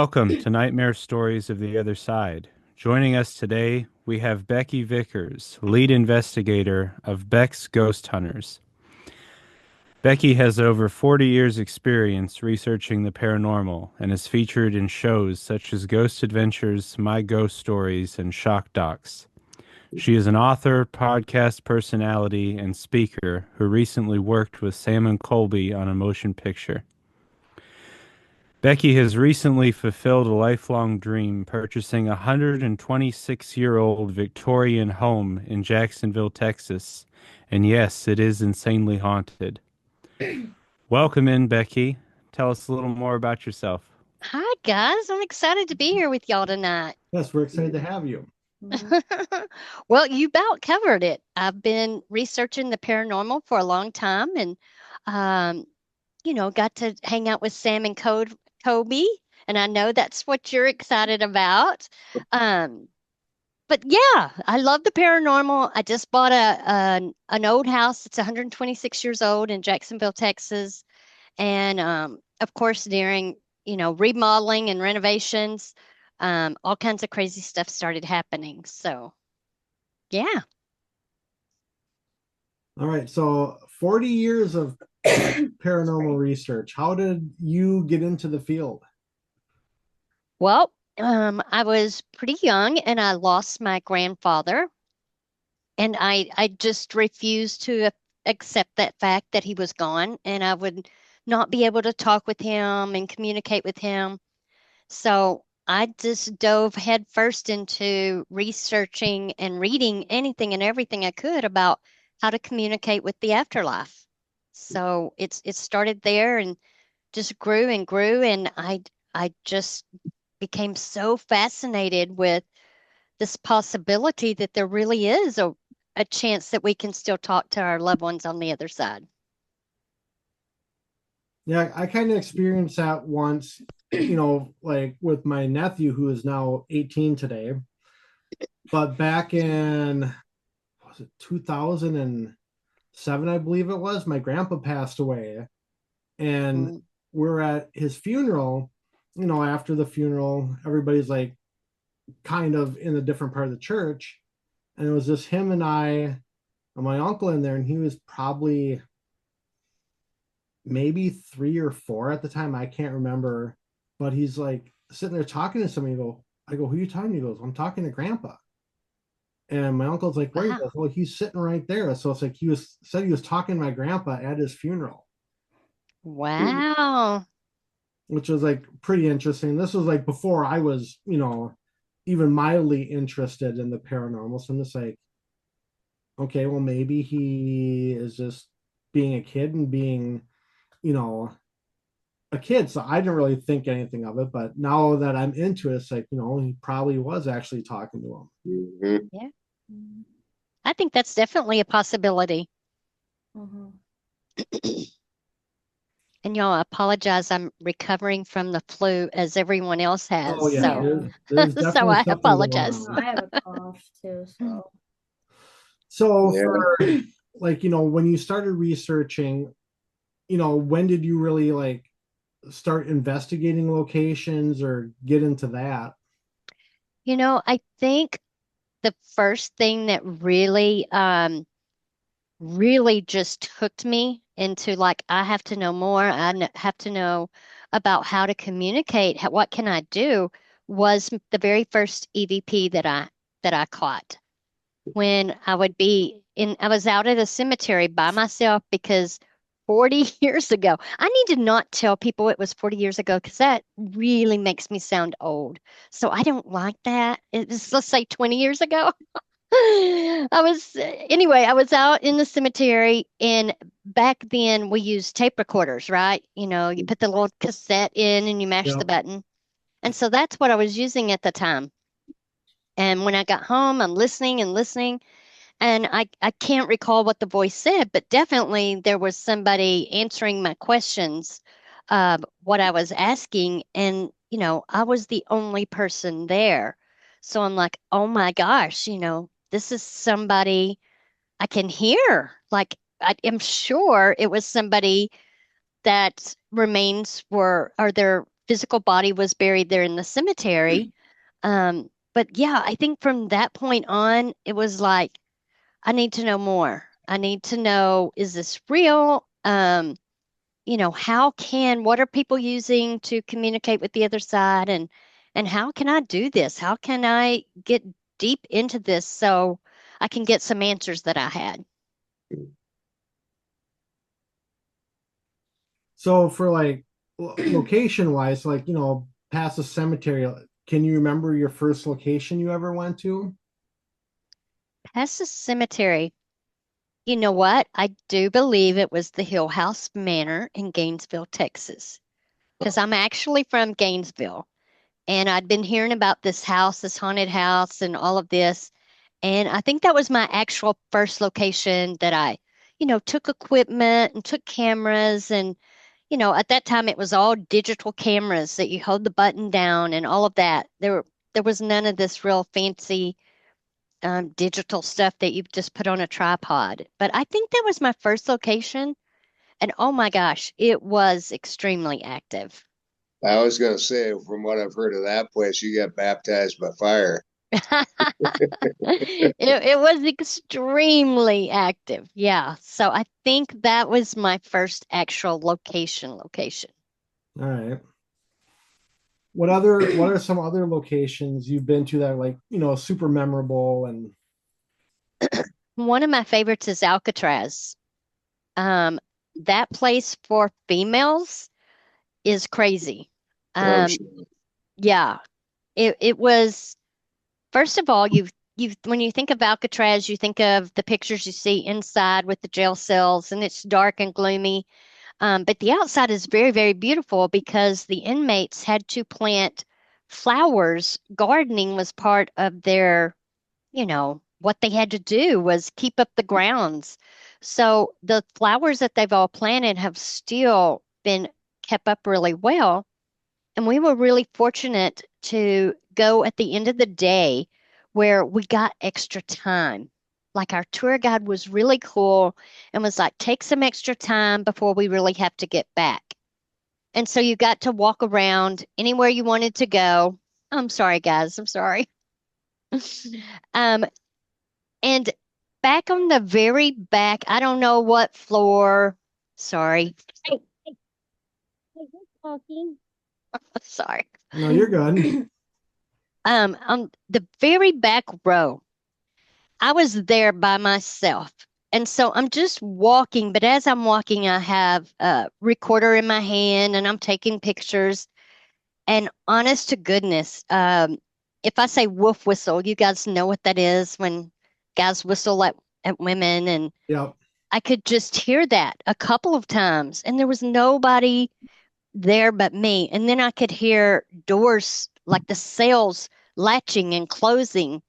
Welcome to Nightmare Stories of the Other Side. Joining us today, we have Becky Vickers, lead investigator of Beck's Ghost Hunters. Becky has over 40 years' experience researching the paranormal and is featured in shows such as Ghost Adventures, My Ghost Stories, and Shock Docs. She is an author, podcast personality, and speaker who recently worked with Sam and Colby on a motion picture. Becky has recently fulfilled a lifelong dream, purchasing a 126-year-old Victorian home in Jacksonville, Texas. And yes, it is insanely haunted. Welcome in, Becky. Tell us a little more about yourself. Hi, guys. I'm excited to be here with y'all tonight. Yes, we're excited to have you. Well, you about covered it. I've been researching the paranormal for a long time and, um, got to hang out with Sam and Kobe, and I know that's what you're excited about. Um, but yeah, I love the paranormal. I just bought an old house. It's 126 years old in Jacksonville, Texas. And of course, during, remodeling and renovations, all kinds of crazy stuff started happening. So, yeah. All right, so 40 years of paranormal research. How did you get into the field? Well, I was pretty young and I lost my grandfather, and I just refused to accept that fact that he was gone, and I would not be able to talk with him and communicate with him. So I just dove headfirst into researching and reading anything and everything I could about how to communicate with the afterlife. So it started there and just grew and grew, and I just became so fascinated with this possibility that there really is a chance that we can still talk to our loved ones on the other side. Yeah, I kind of experienced that once, like with my nephew who is now 18 today. But back in, was it 2007, I believe it was, my grandpa passed away. And Mm. we're at his funeral. After the funeral, everybody's like kind of in a different part of the church. And it was just him and I and my uncle in there, and he was probably maybe 3 or 4 at the time. I can't remember, but he's like sitting there talking to somebody. I go, who are you talking to? He goes, I'm talking to Grandpa. And my uncle's like, where? He Wow. goes, well, he's sitting right there. So it's like he was talking to my grandpa at his funeral, Wow. which was like pretty interesting. This was like before I was, even mildly interested in the paranormal. So I'm just like, okay, well, maybe he is just being a kid and being, you know, a kid. So I didn't really think anything of it. But now that I'm into it, it's like, he probably was actually talking to him. Yeah. I think that's definitely a possibility. Mhm. And y'all, I apologize. I'm recovering from the flu as everyone else has. Oh, yeah, So, Yeah. there's so definitely I something going apologize. on. I have a cough too, so So, Yeah. for like, when you started researching, when did you really like start investigating locations or get into that? I think the first thing that really just hooked me into, like, I have to know more. Have to know about how to communicate. What can I do? Was the very first EVP that I caught when I was out at a cemetery by myself because 40 years ago. I need to not tell people it was 40 years ago because that really makes me sound old. So I don't like that. Let's say 20 years ago. Anyway, I was out in the cemetery, and back then we used tape recorders, right? You put the little cassette in and you mash the Yeah. button. And so that's what I was using at the time. And when I got home, I'm listening and listening, and I can't recall what the voice said, but definitely there was somebody answering my questions, what I was asking. And, I was the only person there. So I'm like, oh my gosh, this is somebody I can hear. Like, I am sure it was somebody that remains were, or their physical body was buried there in the cemetery. But yeah, I think from that point on, it was like, I need to know more. I need to know, is this real? What are people using to communicate with the other side? And how can I do this? How can I get deep into this so I can get some answers that I had? So for like location wise, like, past the cemetery, can you remember your first location you ever went to? Past the cemetery. You know what? I do believe it was the Hill House Manor in Gainesville, Texas, because I'm actually from Gainesville. And I'd been hearing about this house, this haunted house, and all of this. And I think that was my actual first location that I, took equipment and took cameras. And, at that time it was all digital cameras that you hold the button down and all of that. There was none of this real fancy digital stuff that you just put on a tripod. But I think that was my first location. And oh my gosh, it was extremely active. I was going to say, from what I've heard of that place, you get baptized by fire. It was extremely active. Yeah. So I think that was my first actual location. All right. What are some other locations you've been to that are like, super memorable and One of my favorites is Alcatraz. Um, that place for females is crazy. I'm Um, sure. yeah, it was. First of all, you when you think of Alcatraz, you think of the pictures you see inside with the jail cells, and it's dark and gloomy. But the outside is very, very beautiful because the inmates had to plant flowers. Gardening was part of their, what they had to do was keep up the grounds. So the flowers that they've all planted have still been kept up really well. And we were really fortunate to go at the end of the day where we got extra time. Like our tour guide was really cool and was like, take some extra time before we really have to get back. And so you got to walk around anywhere you wanted to go. I'm sorry, guys. I'm sorry. Um, and back on the very back, I don't know what floor. Sorry. Hey, who's talking? Sorry. no, you're good. On the very back row, I was there by myself. And so I'm just walking, but as I'm walking, I have a recorder in my hand and I'm taking pictures. And honest to goodness, if I say wolf whistle, you guys know what that is when guys whistle at women. And Yep. I could just hear that a couple of times, and there was nobody there but me. And then I could hear doors like the cells latching and closing.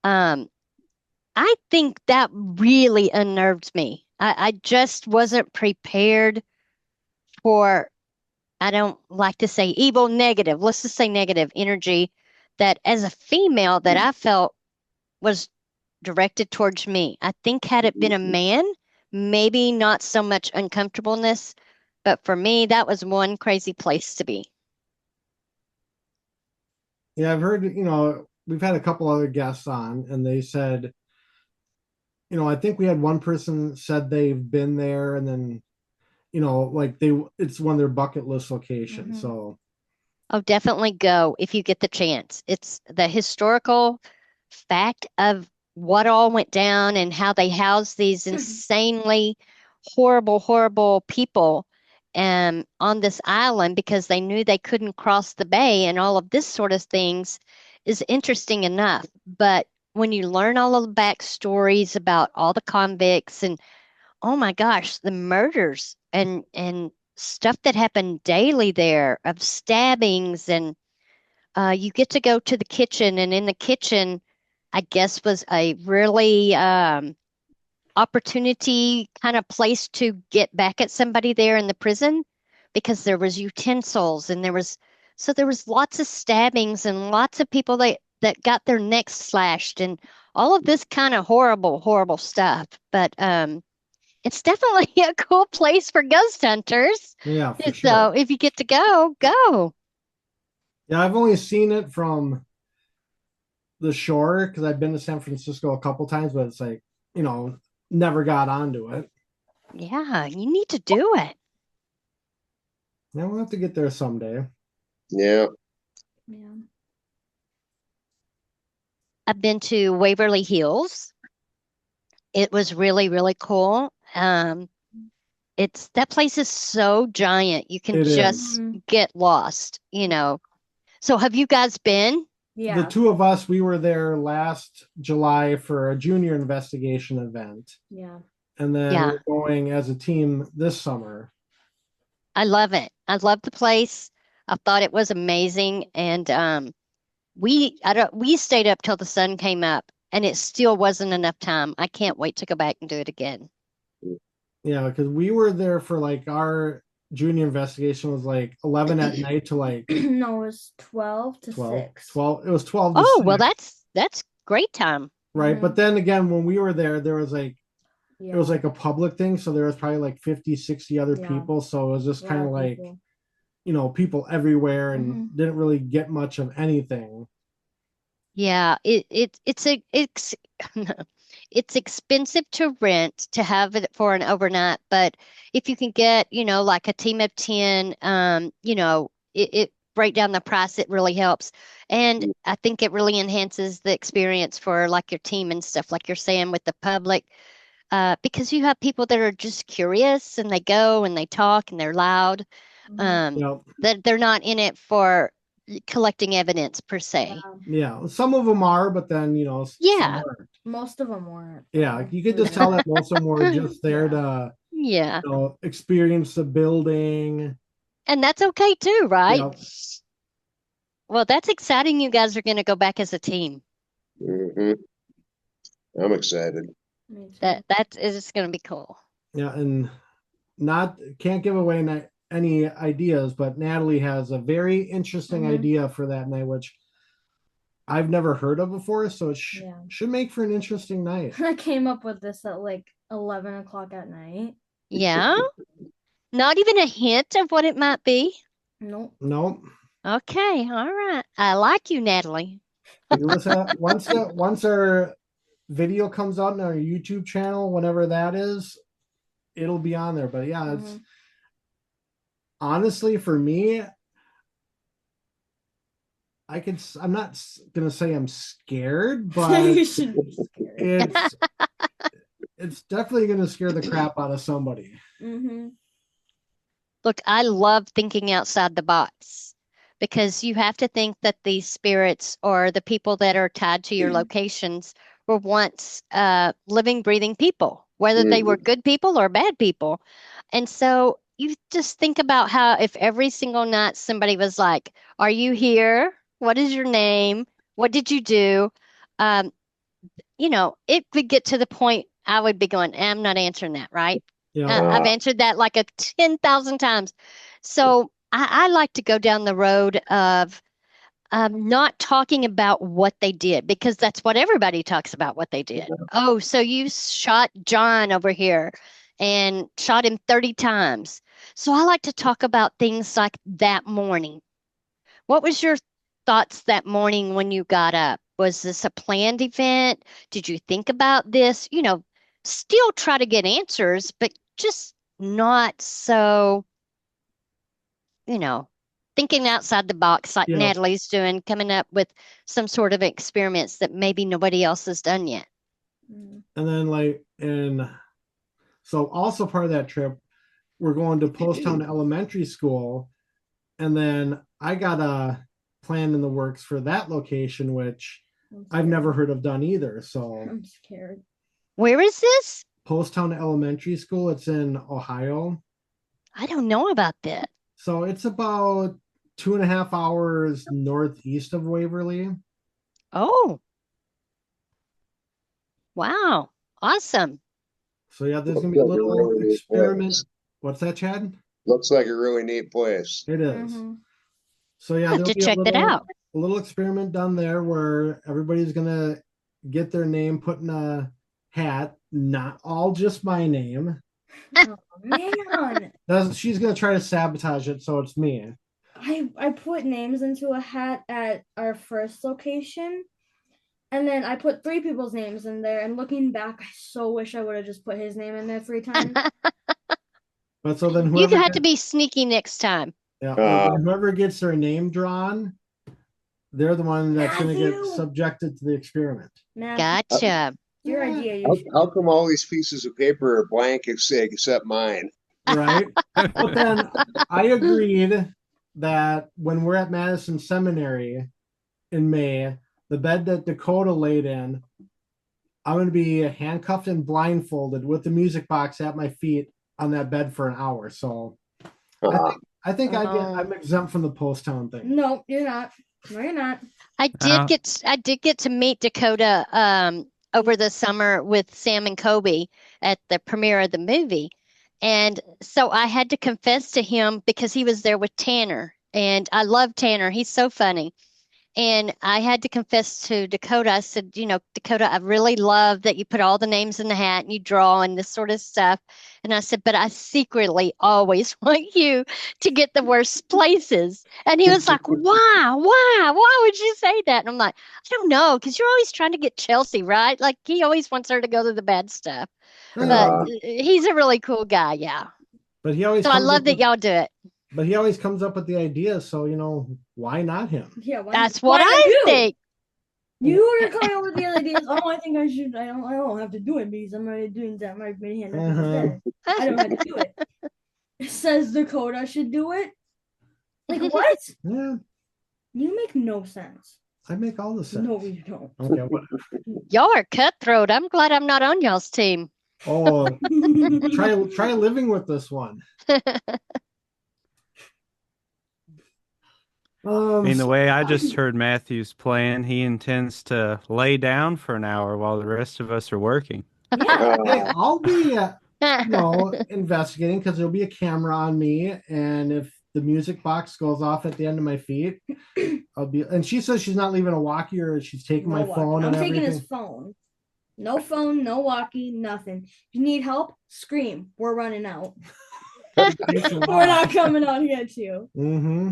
Um, I think that really unnerved me. I just wasn't prepared for, I don't like to say evil, negative. Let's just say negative energy that as a female that I felt was directed towards me. I think had it been a man, maybe not so much uncomfortableness, but for me, that was one crazy place to be. Yeah, I've heard, we've had a couple other guests on and they said, I think we had one person said they've been there and then, like it's one of their bucket list locations. Mhm. So Oh, definitely go if you get the chance. It's the historical fact of what all went down and how they housed these insanely horrible, horrible people on this island because they knew they couldn't cross the bay and all of this sort of things is interesting enough. But when you learn all of the backstories about all the convicts and oh my gosh, the murders and stuff that happened daily there of stabbings and you get to go to the kitchen and in the kitchen I guess was a really opportunity kind of place to get back at somebody there in the prison because there was utensils and there was lots of stabbings and lots of people that got their necks slashed and all of this kind of horrible, horrible stuff. But it's definitely a cool place for ghost hunters. yeah, for So sure. if you get to go, go. Yeah, I've only seen it from the shore because I've been to San Francisco a couple times, but it's like, never got onto it. Yeah, you need to do it. Yeah, we'll have to get there someday. Yeah. Yeah. I've been to Waverly Hills. It was really, really cool. It's that place is so giant. You can It is. just Mhm. get lost. So have you guys been? The Yeah. two of us, we were there last July for a junior investigation event. Yeah. And then Yeah, we're going as a team this summer. I love it. I love the place. I thought it was amazing. And we stayed up till the sun came up and it still wasn't enough time. I can't wait to go back and do it again. Yeah, because we were there for like our junior investigation was like 11 at night to like No, it was 12 to 12. 6. 12. It was 12 to Oh, well, 6, that's great time. right? But then again, when we were there, there was like it was Yeah. like a public thing, so there was probably like 50, 60 other Yeah. people, so it was just A lot kind of of like people. people everywhere and Mhm. didn't really get much of anything. Yeah, it's it's expensive to rent to have it for an overnight, but if you can get, like a team of 10, it break down the price, it really helps. And I think it really enhances the experience for like your team and stuff, like you're saying with the public, because you have people that are just curious and they go and they talk and they're loud. Mhm. Yep. That they're not in it for collecting evidence per se. Yeah. Yeah, some of them are, but then some Yeah, aren't. Most of them weren't, Yeah, though. you could just tell that most of them were just there Yeah. to yeah. experience the building. And that's okay too, right? Yep. Well, that's exciting. You guys are going to go back as a team. Hmm. I'm excited. Me too. That is going to be cool. Yeah, and not can't give away any ideas, but Natalie has a very interesting Mhm. idea for that night, which I've never heard of before. So it Yeah. should make for an interesting night. I came up with this at like 11 o'clock at night. Yeah? Not even a hint of what it might be? Nope. Nope. Okay, all right. I like you, Natalie. You listen once our video comes out on our YouTube channel, whenever that is, it'll be on there. But yeah, it's Mhm. honestly for me, I'm not gonna say I'm scared, but You should be scared. it's it's definitely gonna scare the crap out of somebody. Mm-hmm. Look, I love thinking outside the box because you have to think that these spirits or the people that are tied to your locations were once living, breathing people, whether they were Mhm. good people or bad people. And so you just think about how if every single night somebody was like, "Are you here? What is your name? What did you do?" Um, it could get to the point I would be going, I'm not answering that, right? Yeah. I've answered that like a 10,000 times. So I like to go down the road of not talking about what they did because that's what everybody talks about what they did. Oh, so you shot John over here and shot him 30 times. So I like to talk about things like that morning. What was your thoughts that morning when you got up? Was this a planned event? Did you think about this? Still try to get answers, but just not so, you know, thinking outside the box like Yeah. Natalie's doing, coming up with some sort of experiments that maybe nobody else has done yet. Mm. And then so also part of that trip, we're going to Post Town Elementary School, and then I got a plan in the works for that location, which I'm I've never scared. heard of done either. So I'm scared. Where is this? Post Town Elementary School, it's in Ohio. I don't know about that. So it's about 2.5 hours northeast of Waverly. Oh, wow. Awesome. So yeah, there's Looks gonna be a like a little really neat experiment. place. What's that, Chad? Looks like a really neat place. It is. Mm-hmm. So yeah, I have there'll to be a check that out. little experiment done there where everybody's gonna get their name put in a hat, not all just my name. Oh man. She's gonna try to sabotage it, so it's me. I put names into a hat at our first location, and then I put three people's names in there. And looking back, I so wish I would have just put his name in there 3 times. But so then You whoever have to gets, be sneaky next time. yeah, Uh, then whoever gets their name drawn, they're the one that's going to get Matthew! subjected to the experiment. Matthew, Gotcha. your Yeah. idea. how, You should. how come all these pieces of paper are blank except mine? Right? But then I agreed that when we're at Madison Seminary in May, the bed that Dakota laid in, I'm going to be handcuffed and blindfolded with the music box at my feet on that bed for an hour. So Uh, I think Oh. I'm exempt from the post town thing. No, you're not. No, you're not. I did get to meet Dakota over the summer with Sam and Kobe at the premiere of the movie. And so I had to confess to him because he was there with Tanner. And I love Tanner. He's so funny. And I had to confess to Dakota. I said, Dakota, I really love that you put all the names in the hat and you draw and this sort of stuff. And I said, but I secretly always want you to get the worst places. And he was like, why? Why? Why would you say that? And I'm like, I don't know, because you're always trying to get Chelsea, right? Like he always wants her to go to the bad stuff. But uh, he's a really cool guy, yeah. But he always So I comes love up that with, y'all do it. but he always comes up with the idea. So why not him? Yeah, why That's not? what Why not I you? think. You were coming up with the ideas. Oh, I think I should. I don't have to do it because I'm already doing that. My hand up instead. I don't have to do it. It says Dakota should do it. Like what? Yeah, You make no sense. I make all the sense. No, you don't. Okay, whatever. Y'all are cutthroat. I'm glad I'm not on y'all's team. Oh, try living with this one. I mean, the So- way I just heard Matthew's plan, he intends to lay down for an hour while the rest of us are working. Yeah. hey, I'll be investigating because there'll be a camera on me, and if the music box goes off at the end of my feet, I'll be. And she says she's not leaving a walkie, or she's taking No my walkie. phone I'm and taking everything. his phone. No phone, no walkie, nothing. If you need help, scream. We're running out. We're not coming out here to you. Mm-hmm.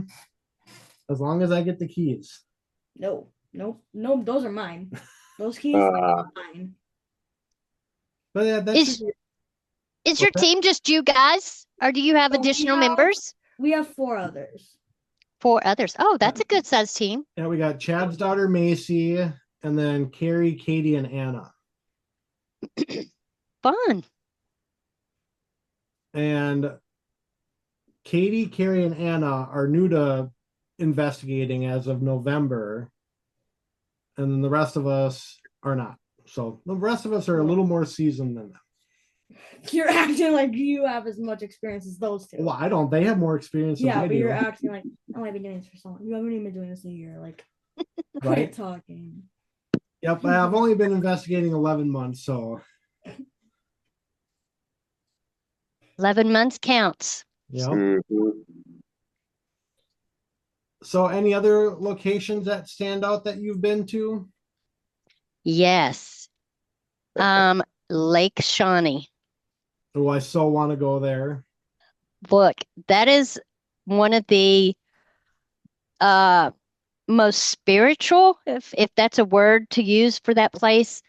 As long as I get the keys. No, those are mine. Those keys Uh, are mine. But yeah, that Is should be. is your team just you guys, or do you have So we additional have- members? We have 4 others. 4 others. Oh, that's a good sized team. Yeah, we got Chad's daughter Macy, and then Carrie, Katie, and Anna. Fun. And Katie, Carrie, and Anna are new to investigating as of November, and then the rest of us are not. So the rest of us are a little more seasoned than them. You're acting like you have as much experience as those 2. Well, I don't. They have more experience than Yeah, I but do. you're acting like, oh, I've been doing this for so long. You haven't even been doing this a year. Like, quit Right? talking. Yep, I've only been investigating 11 months, so 11 months counts. yeah. mhm. So any other locations that stand out that you've been to? Yes. Lake Shawnee. Oh, I so want to go there. Look, that is one of the most spiritual, if that's a word to use for that place,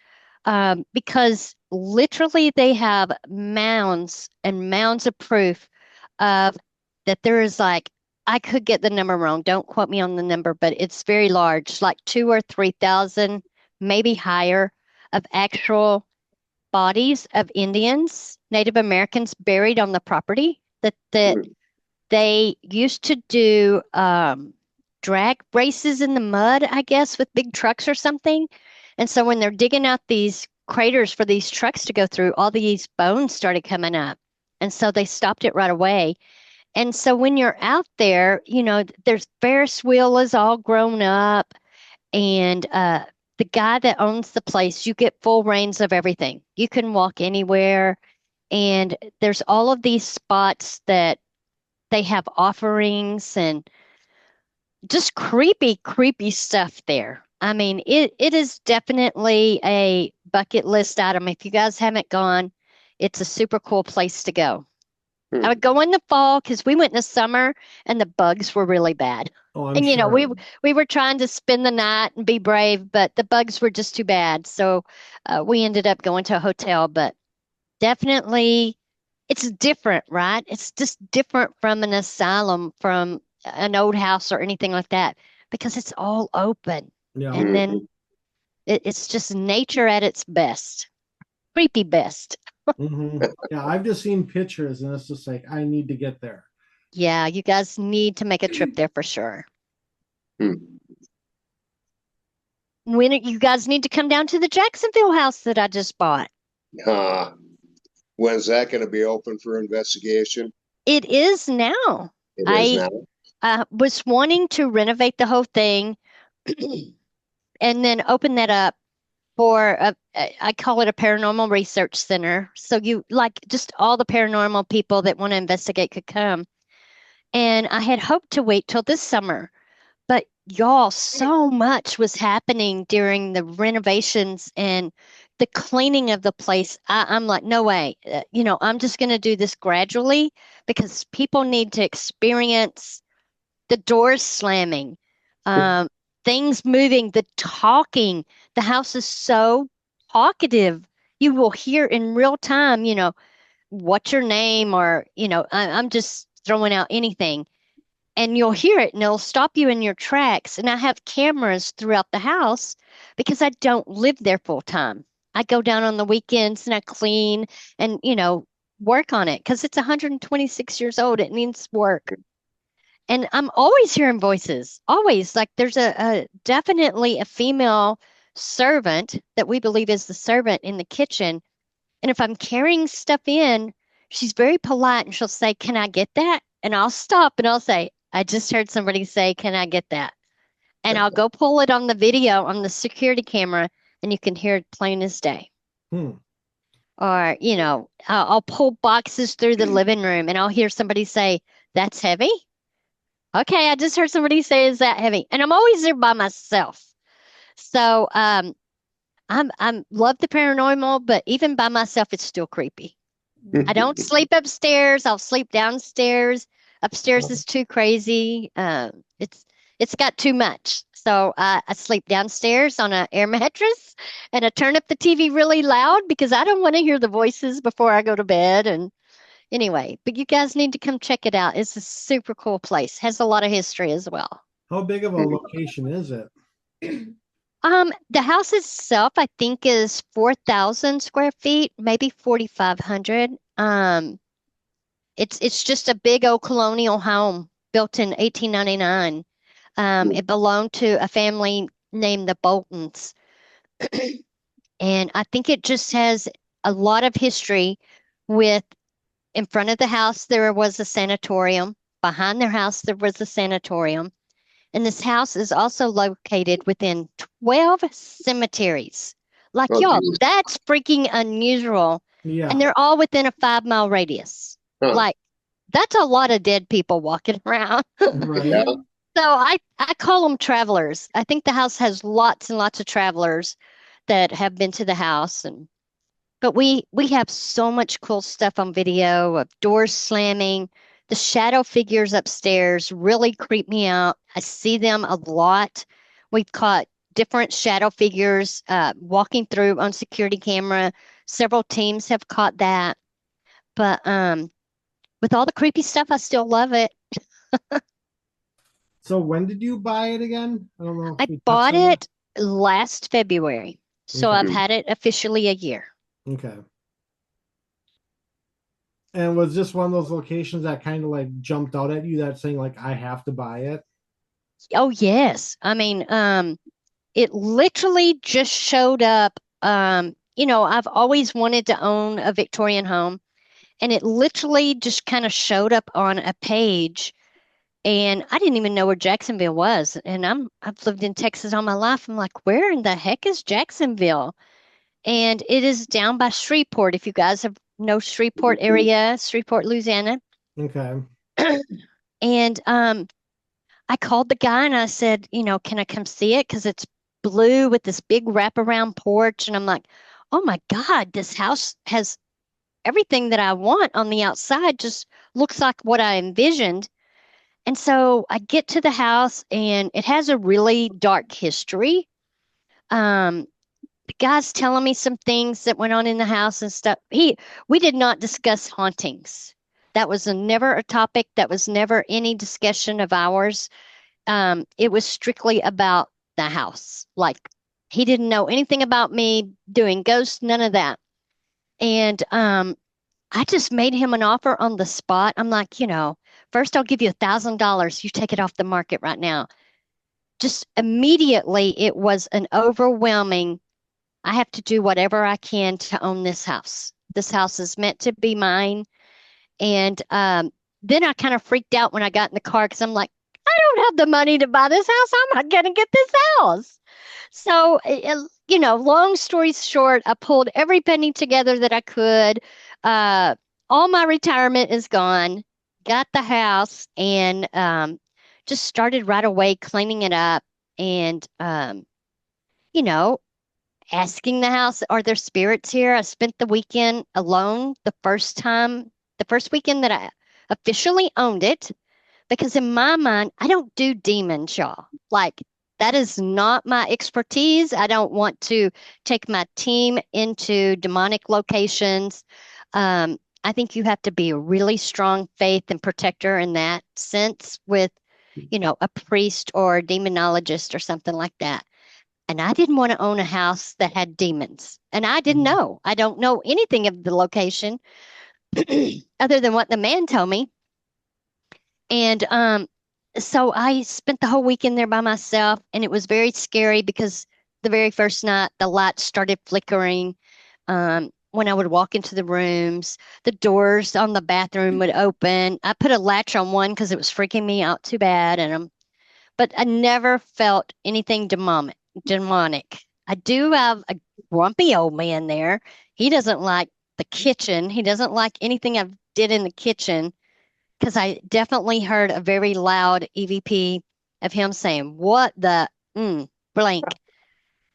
because literally they have mounds and mounds of proof of that there is like, I could get the number wrong. Don't quote me on the number, but it's very large, like 2 or 3,000, maybe higher, of actual bodies of Indians, Native Americans buried on the property that they used to do drag races in the mud, I guess, with big trucks or something. And so when they're digging out these craters for these trucks to go through, all these bones started coming up. And so they stopped it right away. And so when you're out there, there's Ferris wheel is all grown up, and the guy that owns the place, you get full reins of everything. You can walk anywhere, and there's all of these spots that they have offerings and just creepy, creepy stuff there. I mean, it is definitely a bucket list item. If you guys haven't gone, it's a super cool place to go. I would go in the fall because we went in the summer and the bugs were really bad. Oh, I'm And sure. we were trying to spend the night and be brave, but the bugs were just too bad. So we ended up going to a hotel, but definitely it's different, right? It's just different from an asylum, from an old house or anything like that, because it's all open. Yeah. And then it's just nature at its best, creepy best. Yeah, I've just seen pictures and it's just like I need to get there. Yeah, you guys need to make a trip there for sure. Hmm. You guys need to come down to the Jacksonville house that I just bought. When's that going to be open for investigation? It is now. It is now. I was wanting to renovate the whole thing and then open that up for I call it a paranormal research center. So you like just all the paranormal people that want to investigate could come. And I had hoped to wait till this summer, but y'all, so much was happening during the renovations and the cleaning of the place. I'm like, no way. I'm just going to do this gradually because people need to experience the doors slamming, um, things moving, the talking. The house is so talkative. You will hear in real time, what's your name, or, I'm just throwing out anything. And you'll hear it and it'll stop you in your tracks. And I have cameras throughout the house because I don't live there full time. I go down on the weekends and I clean and, work on it because it's 126 years old. It needs work. And I'm always hearing voices, always. Like there's a definitely a female servant that we believe is the servant in the kitchen. And if I'm carrying stuff in, she's very polite and she'll say, "Can I get that?" And I'll stop and I'll say, "I just heard somebody say, 'Can I get that?'" And I'll go pull it on the video on the security camera and you can hear it plain as day. Hmm. Or, I'll pull boxes through the living room and I'll hear somebody say, "That's heavy." Okay, I just heard somebody say, "Is that heavy?" And I'm always there by myself. So I'm love the paranormal, but even by myself, it's still creepy. I don't sleep upstairs. I'll sleep downstairs. Upstairs is too crazy. It's got too much. So I sleep downstairs on an air mattress, and I turn up the TV really loud because I don't want to hear the voices before I go to bed. And anyway, but you guys need to come check it out. It's a super cool place. Has a lot of history as well. How big of a location is it? The house itself, I think, is 4,000 square feet, maybe 4,500. It's just a big old colonial home built in 1899. It belonged to a family named the Boltons. And I think it just has a lot of history with in front of the house, there was a sanatorium. Behind their house, there was a sanatorium. And this house is also located within 12 cemeteries. Like, y'all, geez. that's freaking unusual. Yeah. And they're all within a 5-mile radius. Like, that's a lot of dead people walking around. Right. Yeah. So I call them travelers. I think the house has lots and lots of travelers that have been to the house. But we have so much cool stuff on video of doors slamming. The shadow figures upstairs really creep me out. I see them a lot. We've caught different shadow figures walking through on security camera. Several teams have caught that. But with all the creepy stuff, I still love it. So when did you buy it again? I don't know. I bought it last February. So Okay. I've had it officially a year. Okay. And was this one of those locations that kind of like jumped out at you that saying like I have to buy it? Oh, yes. I mean, it literally just showed up. I've always wanted to own a Victorian home, and it literally just kind of showed up on a page. And I didn't even know where Jacksonville was. And I've lived in Texas all my life. I'm like, where in the heck is Jacksonville? And it is down by Shreveport. If you guys have know Shreveport area, Shreveport, Louisiana. Okay. And I called the guy and I said, can I come see it? Because it's blue with this big wraparound porch. And I'm like, oh my God, this house has everything that I want on the outside just looks like what I envisioned. And so I get to the house and it has a really dark history. Um, the guy's telling me some things that went on in the house and stuff. We did not discuss hauntings. That was never a topic. That was never any discussion of ours. It was strictly about the house. Like he didn't know anything about me doing ghosts, none of that. And I just made him an offer on the spot. I'm like, first I'll give you $1,000. You take it off the market right now. Just immediately, it was an overwhelming. I have to do whatever I can to own this house. This house is meant to be mine. And then I kind of freaked out when I got in the car because I'm like, I don't have the money to buy this house. I'm not going to get this house. So, long story short, I pulled every penny together that I could. Uh, all my retirement is gone. Got the house and just started right away cleaning it up and, you know, asking the house, are there spirits here? I spent the weekend alone the first weekend that I officially owned it, because in my mind, I don't do demons, y'all. Like, that is not my expertise. I don't want to take my team into demonic locations. I think you have to be a really strong faith and protector in that sense with, a priest or a demonologist or something like that. And I didn't want to own a house that had demons. And I didn't know. I don't know anything of the location other than what the man told me. And so I spent the whole weekend there by myself, and it was very scary because the very first night the lights started flickering. When I would walk into the rooms, the doors on the bathroom would open. I put a latch on one because it was freaking me out too bad, but I never felt anything demonic. Demonic. I do have a grumpy old man there. He doesn't like the kitchen. He doesn't like anything I did in the kitchen because I definitely heard a very loud EVP of him saying, "What the blank?"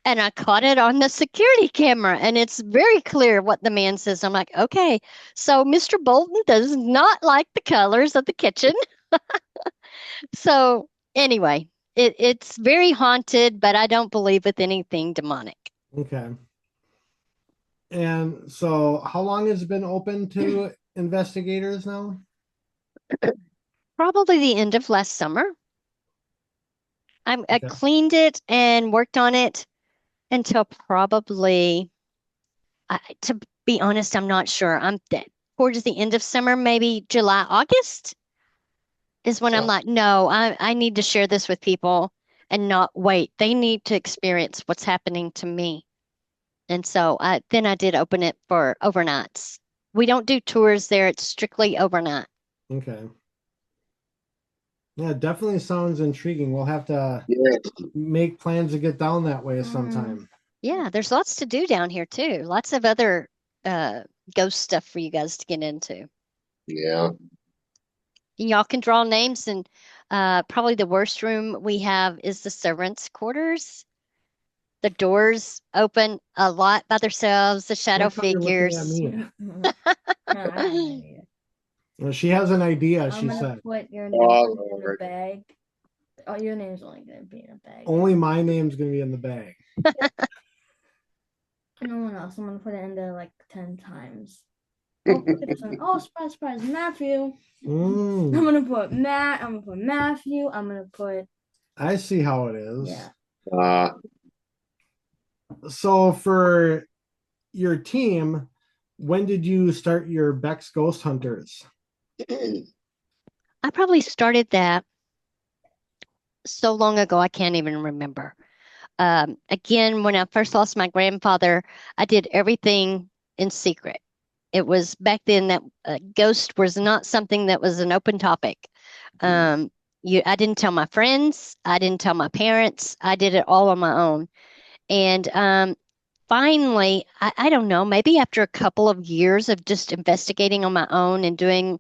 And I caught it on the security camera, and it's very clear what the man says. I'm like, okay, so Mr. Bolton does not like the colors of the kitchen. So anyway, it's very haunted, but I don't believe with anything demonic. Okay. And so how long has it been open to investigators now? Probably the end of last summer. I Okay. cleaned it and worked on it until probably, to be honest, I'm not sure. Towards the end of summer, maybe July, August is when I'm like, no, I need to share this with people and not wait. They need to experience what's happening to me. And so then I did open it for overnights. We don't do tours there. It's strictly overnight. Okay. Yeah, definitely sounds intriguing. We'll have to make plans to get down that way sometime. Yeah, there's lots to do down here too. Lots of other ghost stuff for you guys to get into. Yeah. Y'all can draw names, and probably the worst room we have is the servants' quarters. The doors open a lot by themselves, the shadow That's how you're looking at figures. me. No, I have no idea. Well, she has an idea, I'm she gonna said. put your Oh, name in a Lord. bag. Oh, your name's only gonna be in a bag. Only my name's gonna be in the bag. No one else. I'm gonna put it in there like 10 times. Oh, look at this one. Oh, surprise, surprise, Matthew. I'm gonna put Matt. I'm gonna put Matthew. I'm gonna put. I see how it is. Yeah. So for your team, when did you start your Beck's Ghost Hunters? I probably started that so long ago, I can't even remember. Again, when I first lost my grandfather, I did everything in secret. It was back then that ghost was not something that was an open topic. I didn't tell my friends. I didn't tell my parents. I did it all on my own. And finally, I don't know, maybe after a couple of years of just investigating on my own and doing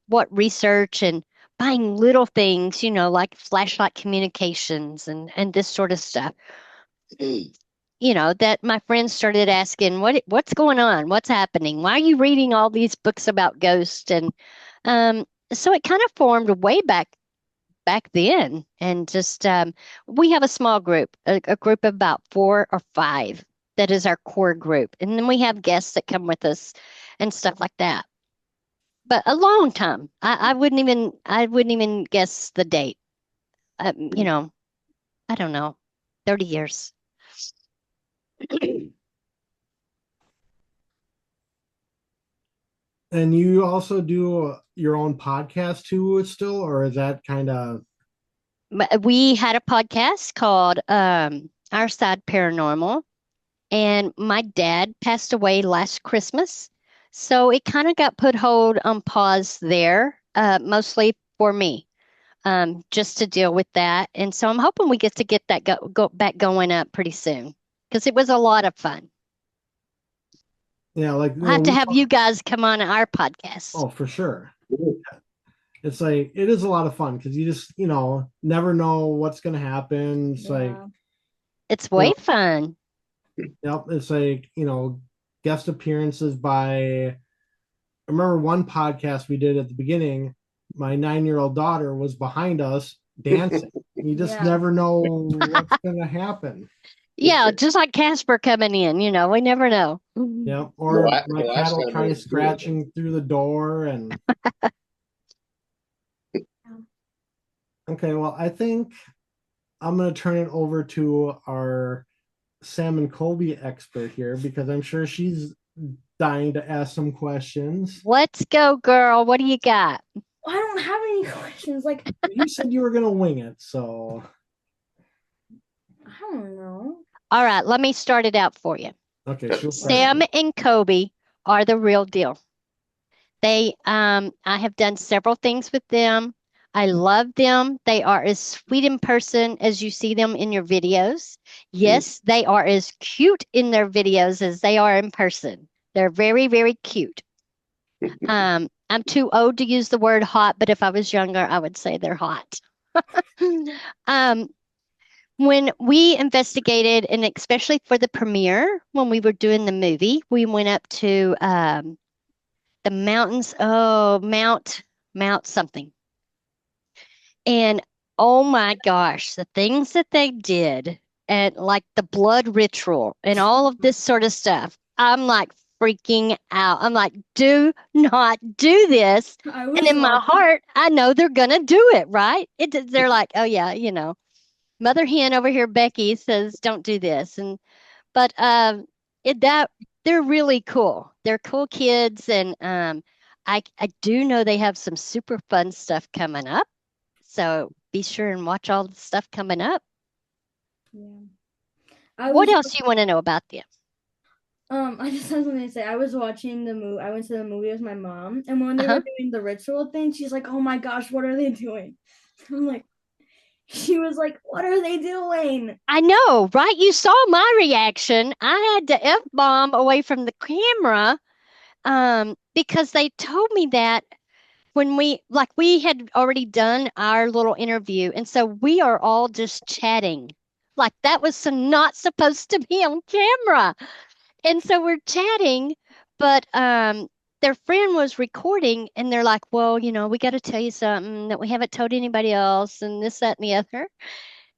what research and buying little things, like flashlight communications and this sort of stuff. that my friends started asking, what's going on? What's happening? Why are you reading all these books about ghosts? And um, so it kind of formed way back then. And just we have a small group, a group of about 4 or 5 that is our core group. And then we have guests that come with us and stuff like that. But a long time. I wouldn't even guess the date. I don't know, 30 years. And you also do your own podcast too, still, or is that kind of? We had a podcast called Our Side Paranormal, and my dad passed away last Christmas. So it kind of got put hold on pause there, mostly for me, just to deal with that. And so I'm hoping we get that go back going up pretty soon because it was a lot of fun. Yeah, like I'll have to we have you guys come on our podcast. oh, for sure. It's like it is a lot of fun because you just never know what's gonna happen. It's like Yeah. It's you way know, fun. yep. It's like guest appearances by. I remember one podcast we did at the beginning. My 9-year-old daughter was behind us dancing. You just Yeah. never know what's gonna happen. Yeah, just like Casper coming in, we never know. Yep. Or my The cat last will time try was scratching through the door and okay, well, I think I'm gonna turn it over to our Sam and Colby expert here because I'm sure she's dying to ask some questions. Let's go, girl. What do you got? I don't have any questions. Like, You said you were gonna wing it, so I don't know. All right, let me start it out for you. okay, she'll start. Sam and Kobe are the real deal. I have done several things with them. I love them. They are as sweet in person as you see them in your videos. Yes, they are as cute in their videos as they are in person. They're very, very cute. I'm too old to use the word hot, but if I was younger, I would say they're hot. Um, when we investigated, and especially for the premiere, when we were doing the movie, we went up to the mountains. Oh, Mount something. And oh my gosh, the things that they did and like the blood ritual and all of this sort of stuff. I'm like freaking out. I'm like, do not do this. I And was in my watching. heart, I know they're gonna do it, right? They're like, oh yeah, Mother Hen over here, Becky says, don't do this. But that they're really cool. They're cool kids, and I do know they have some super fun stuff coming up. So be sure and watch all the stuff coming up. Yeah. I What was else do you want to know about them? I just had something to say. I was watching the movie. I went to the movie with my mom, and when they Uh-huh. were doing the ritual thing, she's like, "Oh my gosh, what are they doing?" I'm like, she was like, "What are they doing?" I know, right? You saw my reaction. I had to F-bomb away from the camera because they told me that when we had already done our little interview, and so we are all just chatting. Like that was not supposed to be on camera. And so we're chatting, but their friend was recording and they're like, well, we got to tell you something that we haven't told anybody else and this, that, and the other.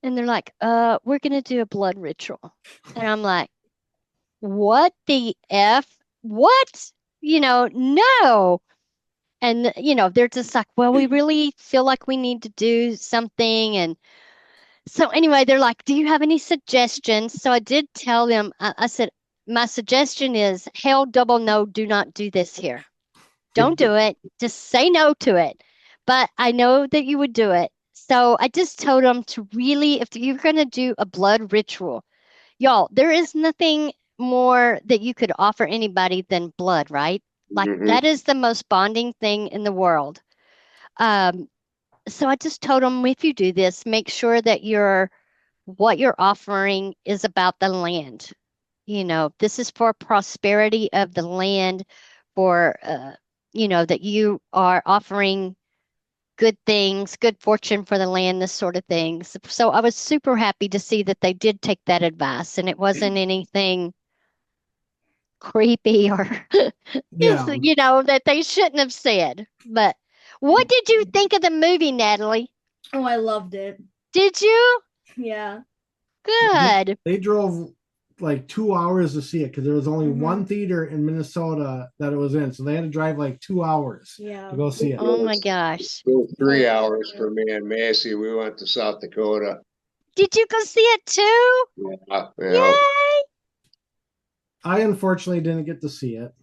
And they're like, we're gonna do a blood ritual. And I'm like, what the F? What? No. And they're just like, well, we really feel like we need to do something. And so anyway, they're like, do you have any suggestions? So I did tell them, I said, my suggestion is hell double no, do not do this here. Don't do it. Just say no to it. But I know that you would do it. So I just told them to really, if you're going to do a blood ritual, y'all, there is nothing more that you could offer anybody than blood, right? Like that is the most bonding thing in the world. Um, so I just told them if you do this, make sure that what you're offering is about the land. This is for prosperity of the land, for that you are offering good things, good fortune for the land, this sort of things. So I was super happy to see that they did take that advice and it wasn't anything creepy or Yeah. that they shouldn't have said. But what did you think of the movie, Natalie? Oh, I loved it. Did you? Yeah. Good. They drove like 2 hours to see it because there was only one Mhm. theater in Minnesota that it was in. So they had to drive like 2 hours Yeah. to go see it. Oh my gosh. It was 3 hours for me and Massey. We went to South Dakota. Did you go see it too? Yeah, yeah. Yay! I unfortunately didn't get to see it.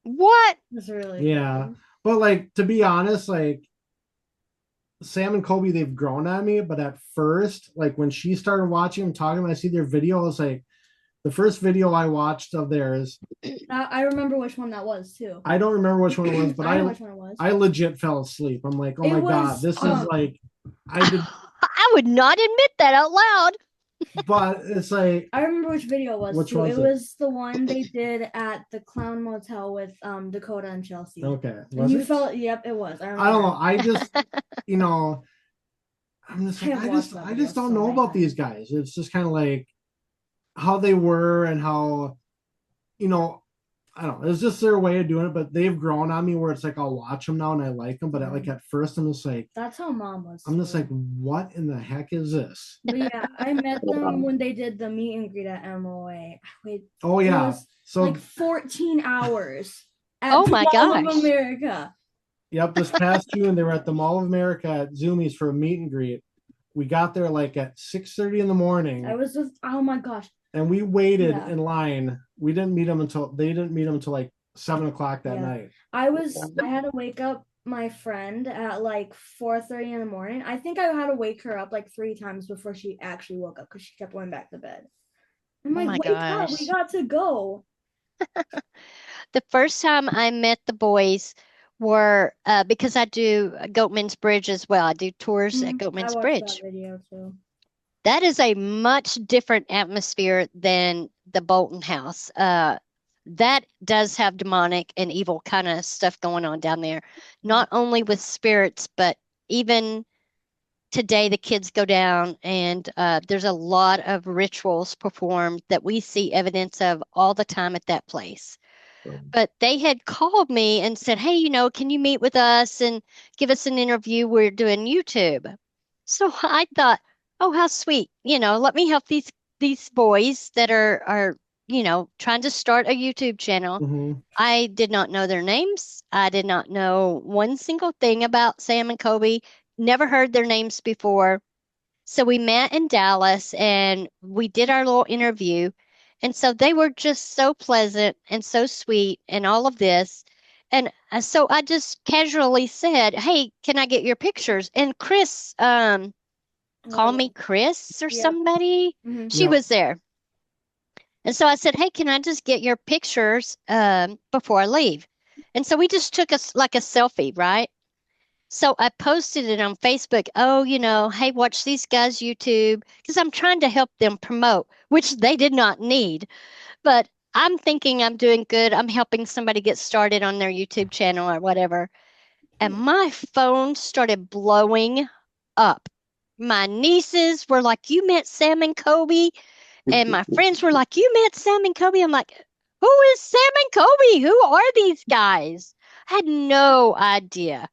What? That's really Yeah. good. But like to be honest, like Sam and Kobe, they've grown on me. But at first, like when she started watching them talking, I see their video, I was like, the first video I watched of theirs, I remember which one that was too. I don't remember which one it was, but I know which one it was. I legit fell asleep. I'm like, oh It my was, God, this is like I did, I would not admit that out loud. but it's like, I remember which video it was Which too. was It it? was the one they did at the Clown Motel with Dakota and Chelsea. okay. And Was you it? felt, yep, it was. I I don't know. remember. I just, you know, I'm just like, I have watched that I video just don't so know many about these times. guys. It's just kind of like how they were and how, you know, I don't know. It's just their way of doing it, but they've grown on me where it's like I'll watch them now and I like them, but like at first I'm just like, That's how mom was. I'm just too. like, what in the heck is this? But yeah, I met them when they did the meet and greet at MOA. Wait, Oh it yeah. was So like 14 hours at Oh the my Mall of gosh. America. yep, this past June they were at the Mall of America at Zoomies for a meet and greet. We got there like at 6:30 in the morning. I was just, oh my gosh. And we waited Yeah. in line. We didn't meet them until they didn't meet them until like 7 o'clock that Yeah. night. I had to wake up my friend at like 4:30 in the morning. I think I had to wake her up like 3 times before she actually woke up because she kept going back to bed. I'm Oh like, my wake up, we gosh. got to go. The first time I met the boys were because I do Goatman's Bridge as well. I do tours at I Goatman's watched that Bridge. video too. That is a much different atmosphere than the Bolton House. That does have demonic and evil kind of stuff going on down there, not only with spirits, but even today the kids go down and there's a lot of rituals performed that we see evidence of all the time at that place. But they had called me and said, hey, can you meet with us and give us an interview? We're doing YouTube. So I thought, oh, how sweet. Let me help these boys that are trying to start a YouTube channel. Mm-hmm. I did not know their names. I did not know one single thing about Sam and Kobe. Never heard their names before. So we met in Dallas and we did our little interview. And so they were just so pleasant and so sweet and all of this. And so I just casually said, hey, can I get your pictures? And Chris, call me Chris or Yeah. somebody. She Yep. was there. And so I said, hey, can I just get your pictures before I leave? And so we just took like a selfie, right? So I posted it on Facebook. Oh, hey, watch these guys' YouTube because I'm trying to help them promote, which they did not need. But I'm thinking I'm doing good. I'm helping somebody get started on their YouTube channel or whatever. And my phone started blowing up. My nieces were like, you met Sam and Kobe? And my friends were like, you met Sam and Kobe? I'm like, who is Sam and Kobe? Who are these guys? I had no idea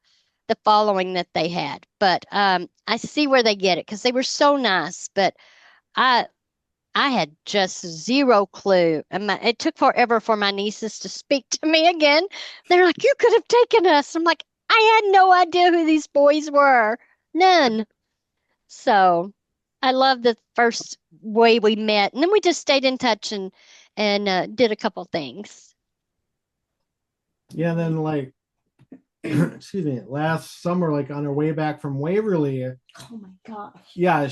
the following that they had. But I see where they get it because they were so nice. But I I had just zero clue. And it took forever for my nieces to speak to me again. They're like, you could have taken us. I'm like, I had no idea who these boys were. None. So I love the first way we met. And then we just stayed in touch and did a couple things. Yeah, then like excuse me, last summer, like on our way back from Waverly, Oh my gosh. yeah,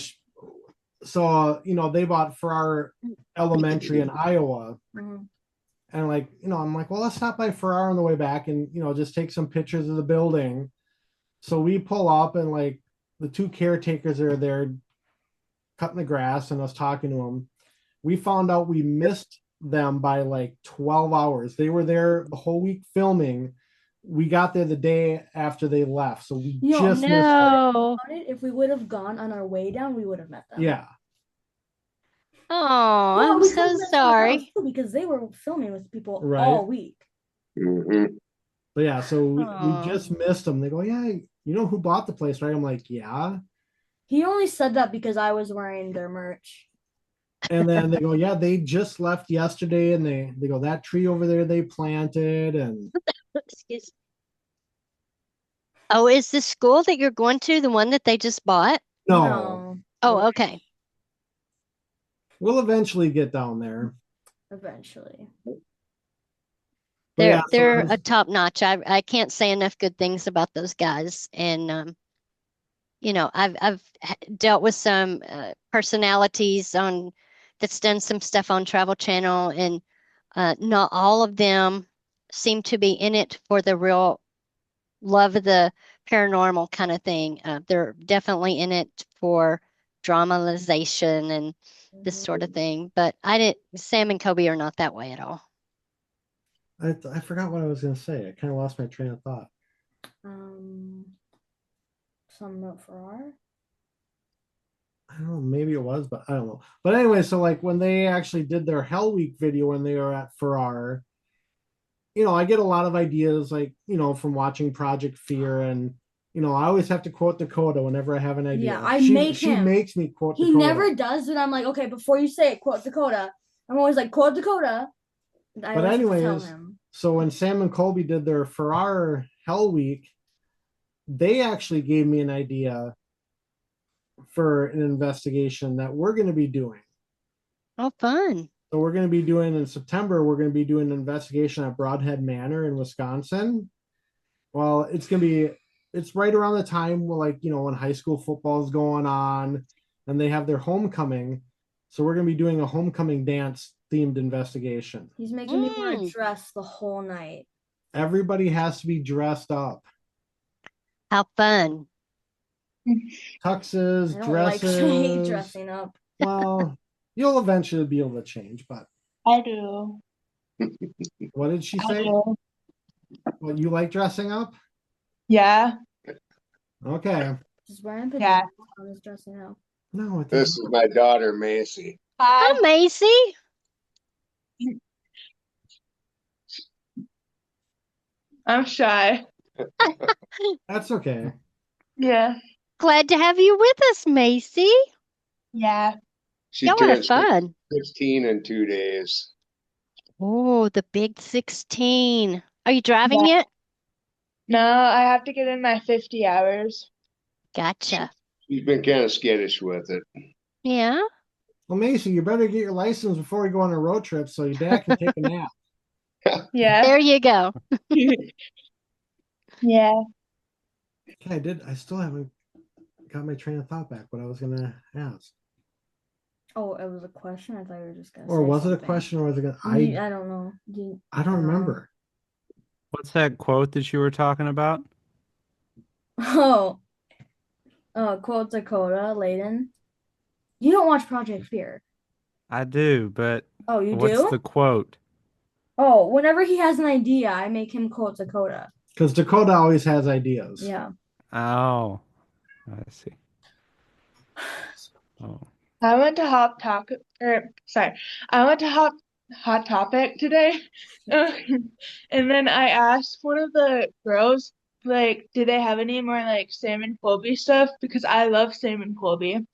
so they bought for our elementary in Iowa, Mhm. and like I'm like, well, let's stop by Farrar on the way back and just take some pictures of the building. So we pull up and like the two caretakers are there cutting the grass and us talking to them. We found out we missed them by like 12 hours. They were there the whole week filming. we got there the day after they left, so we Yo, just missed. No. If we would have gone on our way down, we would have met them. Yeah, Oh, Well, I'm we so could've missed the house, sorry. too, because they were filming with people Right. all week. Mhm. but yeah, so we Aw. just missed them. They go, yeah, you know who bought the place, right? I'm like, yeah. He only said that because I was wearing their merch. And then they go, yeah, they just left yesterday, and they go, that tree over there they planted, and Excuse. Oh, is the school that you're going to the one that they just bought? no, Oh, okay. we'll eventually get down there. Eventually. But They're yeah, so they're I was- a top notch. I can't say enough good things about those guys. And you know, I've dealt with some personalities on that's done some stuff on Travel Channel, and not all of them seem to be in it for the real love of the paranormal kind of thing. They're definitely in it for dramatization and this sort of thing. But Sam and Kobe are not that way at all. I forgot what I was gonna say. I kind of lost my train of thought. Some note for our. I don't know, maybe it was, but I don't know. But anyway, so like when they actually did their Hell Week video when they were at Farrar, I get a lot of ideas, like, from watching Project Fear, and I always have to quote Dakota whenever I have an idea. Yeah, I she, make she him. makes me quote He Dakota. never does, and I'm like, okay, before you say it, quote Dakota. I'm always like, quote Dakota. I But always have to tell anyways, him. so when Sam and Colby did their Farrar Hell Week, they actually gave me an idea for an investigation that we're going to be doing. Oh, fun. So we're going to be doing in September, we're going to be doing an investigation at Broadhead Manor in Wisconsin. Well, it's right around the time where, like, when high school football is going on and they have their homecoming. So we're going to be doing a homecoming dance themed investigation. He's making me want to dress the whole night. Everybody has to be dressed up. How fun. Tuxes, I don't dresses. like dressing up. Well, you'll eventually be able to change, but I do. what did she I say? do. Well, you like dressing up? Yeah. Okay. Just wearing Yeah. pajamas on is dressing up. No, it This doesn't. is my daughter, Macy. Hi, Hi. Macy. I'm shy. That's okay. Yeah. Glad to have you with us, Macy. Yeah. She Y'all are turned fun. 16 in 2 days. Oh, the big 16. Are you driving Yeah. yet? No, I have to get in my 50 hours. Gotcha. She's been kind of skittish with it. Yeah. Well, Macy, you better get your license before we go on a road trip so your dad can take a nap. Yeah. There you go. Yeah. Okay, I still haven't got my train of thought back, what I was going to ask. Oh, it was a question? I thought you were just going to Or say was it a something. question, or was it going to... I don't know. I don't remember. What's that quote that you were talking about? Oh, quote Dakota, Layden. You don't watch Project Fear. I do, but Oh, you what's do? the quote? Oh, whenever he has an idea, I make him quote Dakota. Because Dakota always has ideas. Yeah. Oh, I see. Oh. I went to Hot Topic today. And then I asked one of the girls, like, do they have any more like Sam and Colby stuff? Because I love Sam and Colby.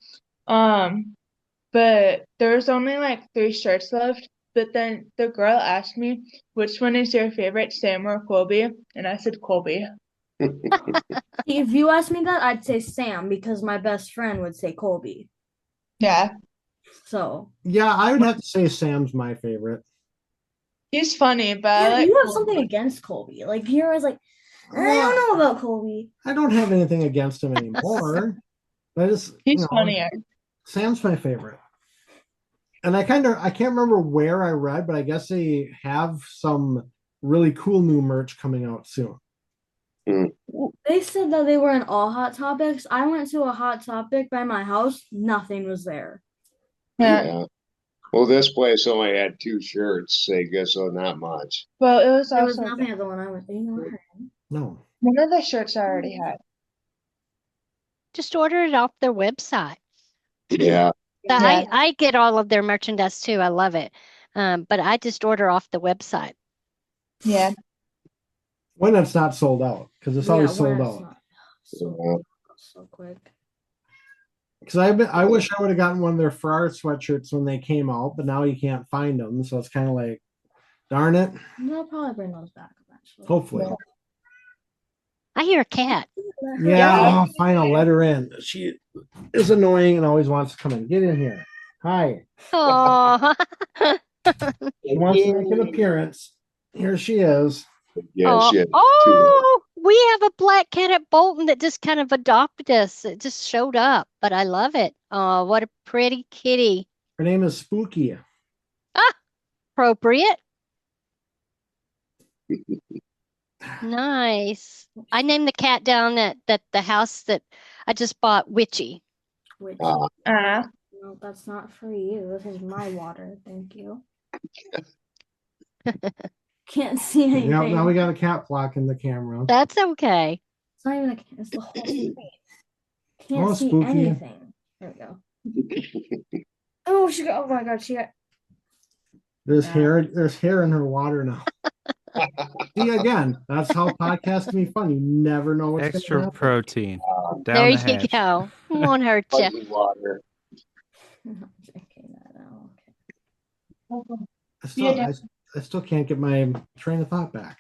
But there's only like 3 shirts left. But then the girl asked me, which one is your favorite, Sam or Colby? And I said Colby. If you asked me that, I'd say Sam because my best friend would say Colby. Yeah. So Yeah, I would have to say Sam's my favorite. He's funny, but I like you have Colby. something against Colby. Like you're always like, I don't know about Colby. I don't have anything against him anymore. But He's funnier. Sam's my favorite. And I can't remember where I read, but I guess they have some really cool new merch coming out soon. They said that they were in all Hot Topics. I went to a Hot Topic by my house. Nothing was there. Yeah. Well, this place only had 2 shirts, so I guess so not much. Well, it was There was also nothing at the one I went to. No. One of the shirts I already had. Just order it off their website. Yeah. But Yeah. I get all of their merchandise too. I love it. But I just order off the website. Yeah. When it's not sold out, because it's always sold when it's out. not so quick. Because I wish I would have gotten one of their Farrar sweatshirts when they came out, but now you can't find them, so it's kind of like, darn it. They'll probably bring those back eventually. Hopefully. Yeah. I hear a cat. Yeah, fine, I'll let her in. She is annoying and always wants to come in. Get in here. Hi. Oh, She wants to make an appearance. Here she is. Yeah, she had two. oh, we have a black cat at Bolton that just kind of adopted us. It just showed up, but I love it. Oh, what a pretty kitty. Her name is Spooky. Appropriate. Nice. I named the cat down at the house that I just bought Witchy. Which Uh, no, that's not for you. This is my water. Thank you. Can't see anything. Yeah, now we got a cat blocking the camera. That's okay. It's not even a cat. It's the whole screen. Can't Oh, see spooky. anything. There we go. Oh, she got. Oh my God, she got. There's hair in her water now. See, again, that's how podcasts can be fun. You never know what's Extra gonna happen. protein. Down There the you hatch. go. Won't hurt you. fuzzy water. Okay, okay. I still can't get my train of thought back.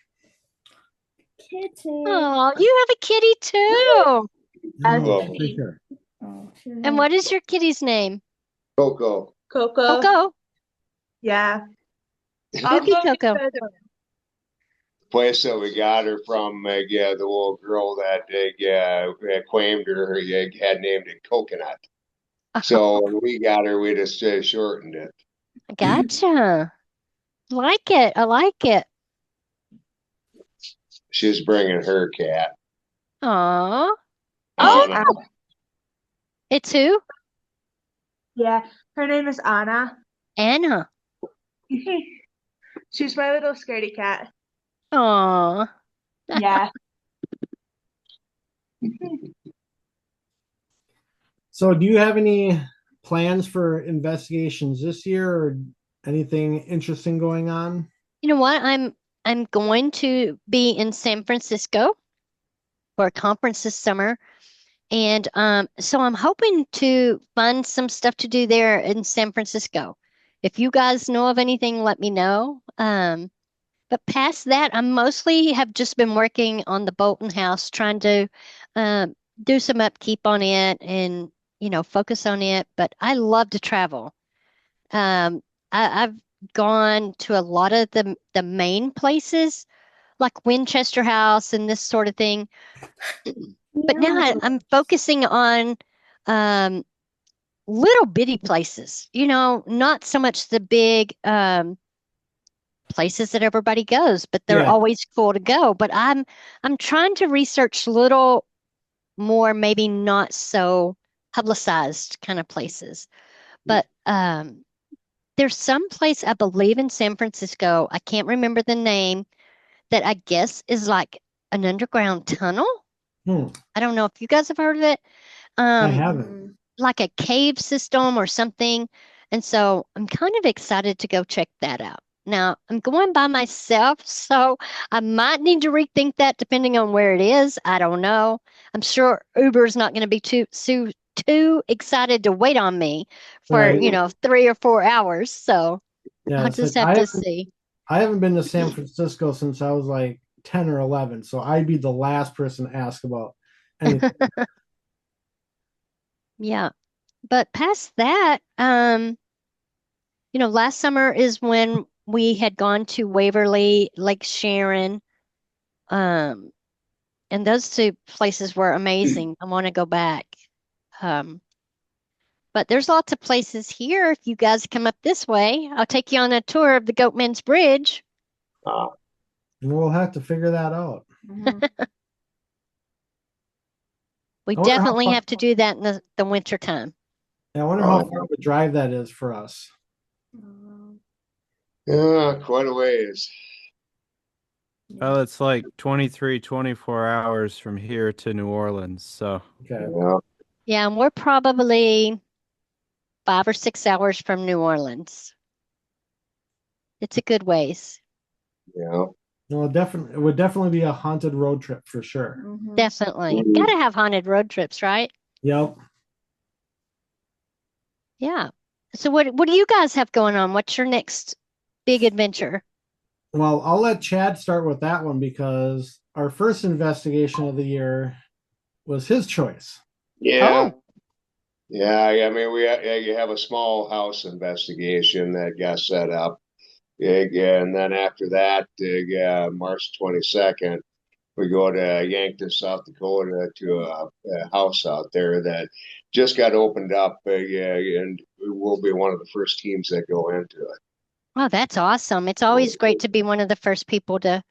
Kitty. Oh, you have a kitty too. Oh, Okay. take care. Oh, And what is your kitty's name? Coco. Coco. Coco. Yeah. Spooky Coco. Place that we got her from, the old girl that claimed her, had named it Coconut. So when we got her, we just shortened it. Gotcha. Like it. I like it. She's bringing her cat. Aw. Anna. It's who? Yeah. Her name is Anna. Anna. She's my little scaredy cat. Aw. Yeah. So, do you have any plans for investigations this year, or anything interesting going on? You know what? I'm going to be in San Francisco for a conference this summer. And so I'm hoping to find some stuff to do there in San Francisco. If you guys know of anything, let me know. But past that, I mostly have just been working on the Bolton house, trying to do some upkeep on it and, focus on it. But I love to travel. I've gone to a lot of the main places, like Winchester House and this sort of thing. But now I'm focusing on little bitty places, not so much the big places that everybody goes, but they're Yeah. always cool to go. But I'm trying to research little more, maybe not so publicized kind of places. But there's some place I believe in San Francisco, I can't remember the name, that I guess is like an underground tunnel. I don't know if you guys have heard of it. I haven't. Like a cave system or something. And so I'm kind of excited to go check that out. Now, I'm going by myself, so I might need to rethink that depending on where it is. I don't know. I'm sure Uber's not going to be too excited to wait on me for, Right. 3 or 4 hours. So Yeah, I'll it's just like, have to see. I haven't been to San Francisco since I was like 10 or 11, so I'd be the last person to ask about anything. Yeah. But past that, last summer is when we had gone to Waverly, Lake Sharon. And those two places were amazing. I want to go back. But there's lots of places here. If you guys come up this way, I'll take you on a tour of the Goatman's Bridge. We'll have to figure that out. We I wonder how definitely far- have to do that in the winter time. I wonder how far of a drive that is for us. Yeah, quite a ways. Well, it's like 23, 24 hours from here to New Orleans. So, Okay. Yeah, Yeah, and we're probably 5 or 6 hours from New Orleans. It's a good ways. yeah. No, definitely, it would definitely be a haunted road trip for sure. Mhm. Definitely. Mhm. Gotta have haunted road trips, right? Yep. Yeah. So what do you guys have going on? What's your next big adventure? Well, I'll let Chad start with that one because our first investigation of the year was his choice. Yeah, Oh, yeah. I mean, you have a small house investigation that got set up. Yeah, and then after that, yeah, March 22nd, we go to Yankton, South Dakota, to a house out there that just got opened up. Yeah, and we'll be one of the first teams that go into it. oh, that's awesome. It's always great to be one of the first people to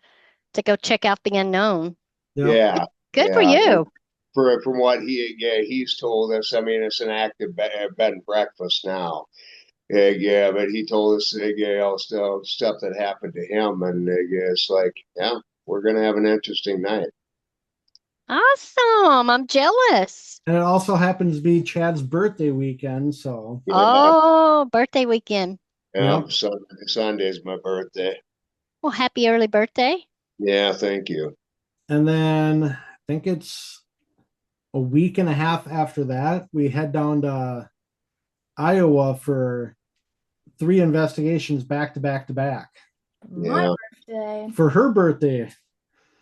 go check out the unknown. Yep. Yeah, Good for yeah. you. From what he's told us, I mean, it's an active bed and breakfast now. Yeah, but he told us yeah, all stuff that happened to him, and yeah, it's like, yeah, we're gonna have an interesting night. Awesome. I'm jealous. And it also happens to be Chad's birthday weekend. So, Yeah, Oh, birthday weekend. yeah. yep. Sunday's my birthday. Well, happy early birthday. Yeah, thank you. And then I think it's a week and a half after that, we head down to Iowa for 3 investigations back to back to back My Yeah, birthday. for her birthday.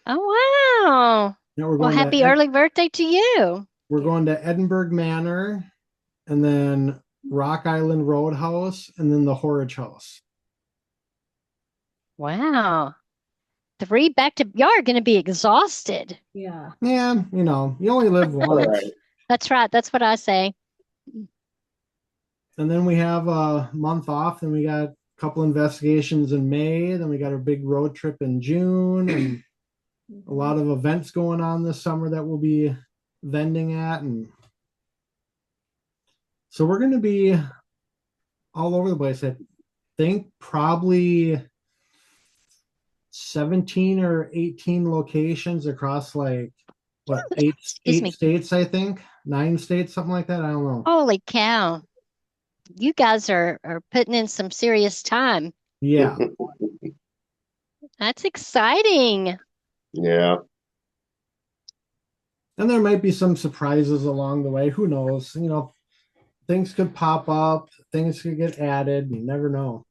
Oh, wow. Now we're Well, going happy to early birthday to you. we're going to Edinburgh Manor and then Rock Island Roadhouse and then the Horridge House. Wow. Three back to, y'all are going to be exhausted. Yeah. Yeah, you only live all right. once. That's right. That's what I say. And then we have a month off. Then we got a couple investigations in May. Then we got a big road trip in June and a lot of events going on this summer that we'll be vending at. And so we're going to be all over the place. I think probably 17 or 18 locations across like what eight Excuse eight me. states, I think 9 states, something like that. I don't know. Holy cow. You guys are putting in some serious time. Yeah. That's exciting. Yeah, And there might be some surprises along the way. Who knows? Things could pop up, things could get added. You never know.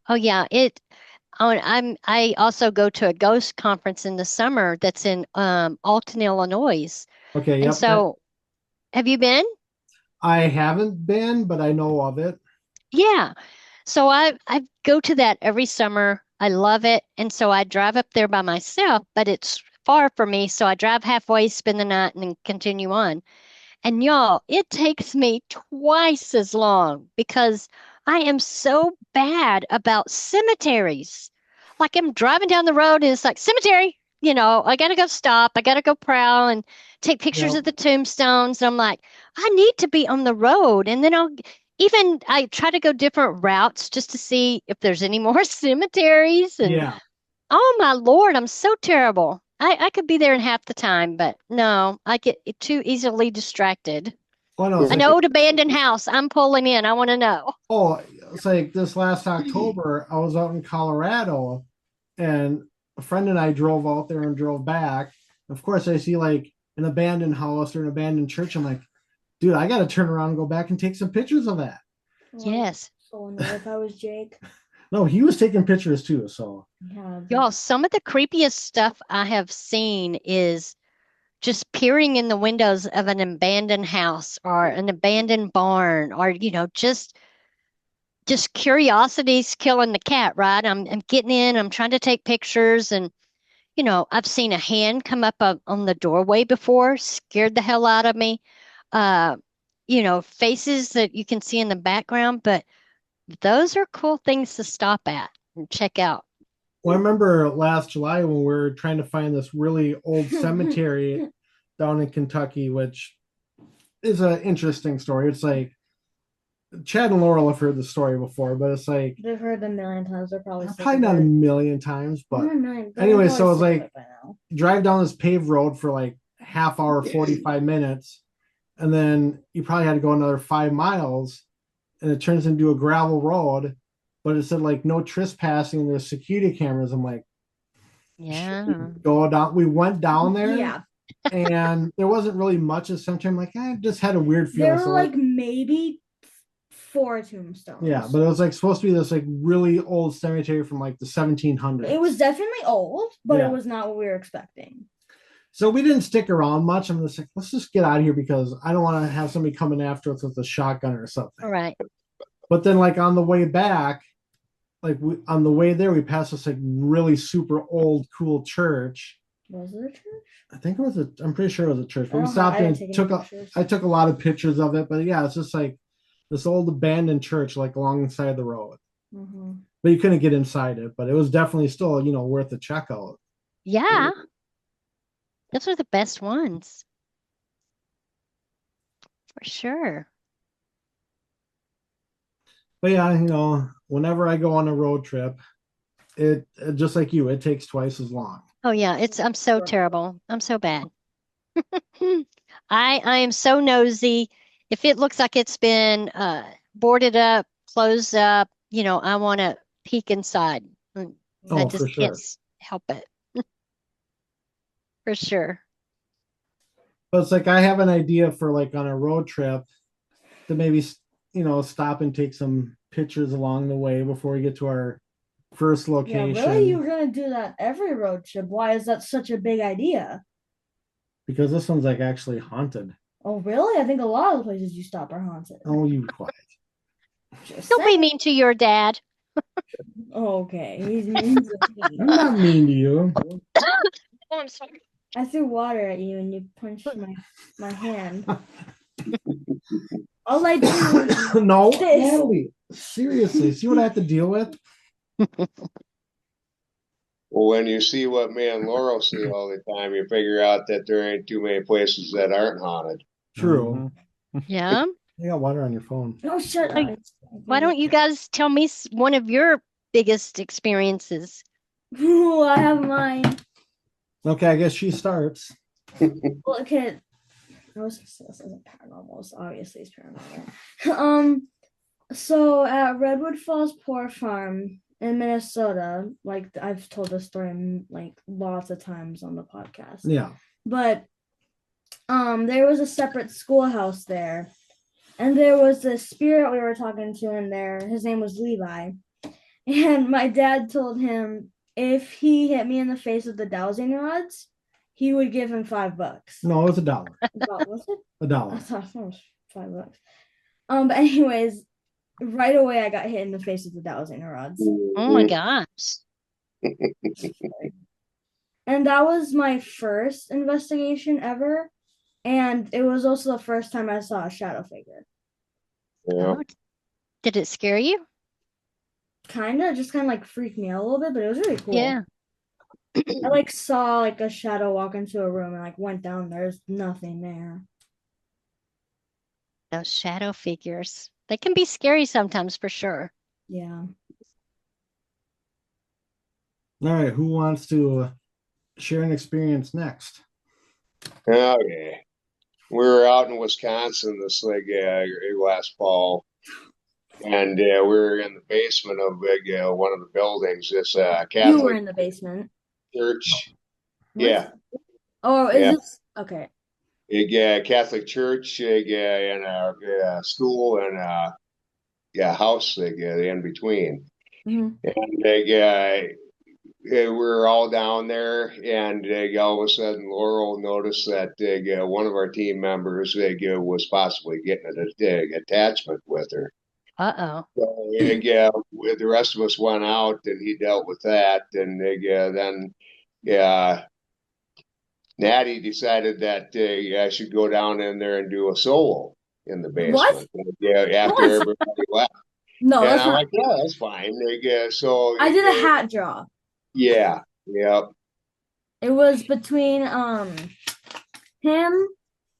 Oh yeah, I also go to a ghost conference in the summer that's in Alton, Illinois. Okay, And yep. That so have you been? I haven't been, but I know of it. Yeah. So I go to that every summer. I love it. And so I drive up there by myself, but it's far for me. So I drive halfway, spend the night, and then continue on. And y'all, it takes me twice as long because I am so bad about cemeteries. Like I'm driving down the road and it's like cemetery, I gotta go stop, I gotta go prowl and take pictures Yep. of the tombstones. And I'm like, I need to be on the road. And then I try to go different routes just to see if there's any more cemeteries. And Yeah. oh my Lord, I'm so terrible. I could be there in half the time, but no, I get too easily distracted. Oh no, it's An like old abandoned house. I'm pulling in. I want to know. oh, it's like this last October, I was out in Colorado and a friend and I drove out there and drove back. Of course, I see like an abandoned house or an abandoned church. I'm like, dude, I got to turn around and go back and take some pictures of that. Yes. So annoyed if I was Jake. No, he was taking pictures too. So, Yeah. Y'all, some of the creepiest stuff I have seen is just peering in the windows of an abandoned house or an abandoned barn or, just curiosity's killing the cat, right? I'm getting in, I'm trying to take pictures and I've seen a hand come up on the doorway before, scared the hell out of me. Uh, faces that you can see in the background, but those are cool things to stop at and check out. well, I remember last July when we were trying to find this really old cemetery down in Kentucky, which is an interesting story. It's like Chad and Laurel have heard the story before, but it's like They've heard it a million times. They're probably sick probably of not a it. million times, but Not a million. They're anyway, probably so it's sick of like it by now. drive down this paved road for like half hour, 45 minutes, and then you probably had to go another 5 miles, and it turns into a gravel road, but it said like no trespassing, and there's security cameras. I'm like, Yeah. go down. We went down there, Yeah, and there wasn't really much of cemetery. I'm like, I just had a weird there feeling. were So like maybe 4 tombstones. yeah, but it was like supposed to be this like really old cemetery from like the 1700s. It was definitely old, but Yeah. it was not what we were expecting. So we didn't stick around much. I'm just like, let's just get out of here because I don't want to have somebody coming after us with a shotgun or something. All right. But then, like on the way back, on the way there, we passed this like really super old, cool church. Was it a church? I think it was I'm pretty sure it was a church. But we I stopped didn't and take any pictures. I took a lot of pictures of it. But yeah, it's just like this old abandoned church, like alongside the road. Mm-hmm. But you couldn't get inside it. But it was definitely still, worth a check out. Yeah. Those are the best ones. For sure. But yeah, whenever I go on a road trip, it just like you, it takes twice as long. Oh yeah, I'm so terrible. I'm so bad. I am so nosy. If it looks like it's been boarded up, closed up, I want to peek inside. I Oh, just for sure. can't help it. For sure. But it's like I have an idea for like on a road trip to maybe stop and take some pictures along the way before we get to our first Yeah, location. really? You're gonna do that every road trip? Why is that such a big idea? Because this one's like actually haunted. Oh, really? I think a lot of the places you stop are haunted. Oh, you quiet. Just Don't be saying. mean to your dad. Okay, he's mean to me. I'm not mean to you. Oh, I'm sorry. I threw water at you and you punched my hand. All I do No, This. Natalie, seriously, see what I have to deal with? Well, when you see what me and Laurel see all the time, you figure out that there ain't too many places that aren't haunted. True. Yeah. You got water on your phone. Oh, shut Like, up. Why don't you guys tell me one of your biggest experiences? Ooh, I have mine. Okay, I guess she starts. Well, okay. This isn't paranormal. So obviously, it's paranormal. So at Redwood Falls Poor Farm in Minnesota, like I've told this story like lots of times on the podcast. Yeah. But there was a separate schoolhouse there, and there was a spirit we were talking to in there. His name was Levi, and my dad told him if he hit me in the face with the dowsing rods, he would give him $5. No, it was $1. Was it? I $1. thought it was $5. But anyways, right away I got hit in the face with the dowsing rods. Oh my gosh. And that was my first investigation ever. And it was also the first time I saw a shadow figure. Yeah. Oh, did it scare you? Just kind of like freaked me out a little bit, but it was really cool. Yeah. I like saw like a shadow walk into a room and like went down. There's nothing there. Those shadow figures. They can be scary sometimes for sure. Yeah. All right, who wants to share an experience next? Okay. We were out in Wisconsin this last fall, and we were in the basement of one of the buildings. This You were Catholic in the basement. church. What? Yeah, Oh, is Yeah. this okay? Catholic church, and a school and house in between. Mhm. And we were all down there, and all of a sudden, Laurel noticed that one of our team members was possibly getting an attachment with her. Uh-oh. So the rest of us went out, and he dealt with that, and then Natty decided that I should go down in there and do a solo in the basement. After What? everybody left. No, And that's I'm not. like, yeah, that's fine. So I did a hat draw. Yeah, yep. It was between him,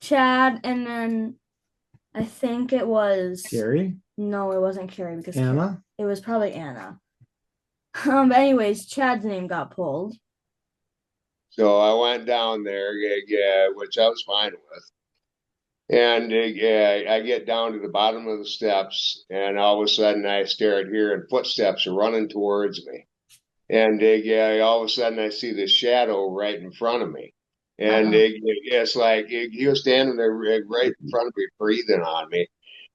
Chad, and then I think it was Gary? No, it wasn't Carrie because Anna? it was probably Anna. But anyways, Chad's name got pulled. So I went down there, which I was fine with. And I get down to the bottom of the steps, and all of a sudden I start hearing footsteps are running towards me. And all of a sudden I see this shadow right in front of me. And it's like he was standing there right in front of me, breathing on me.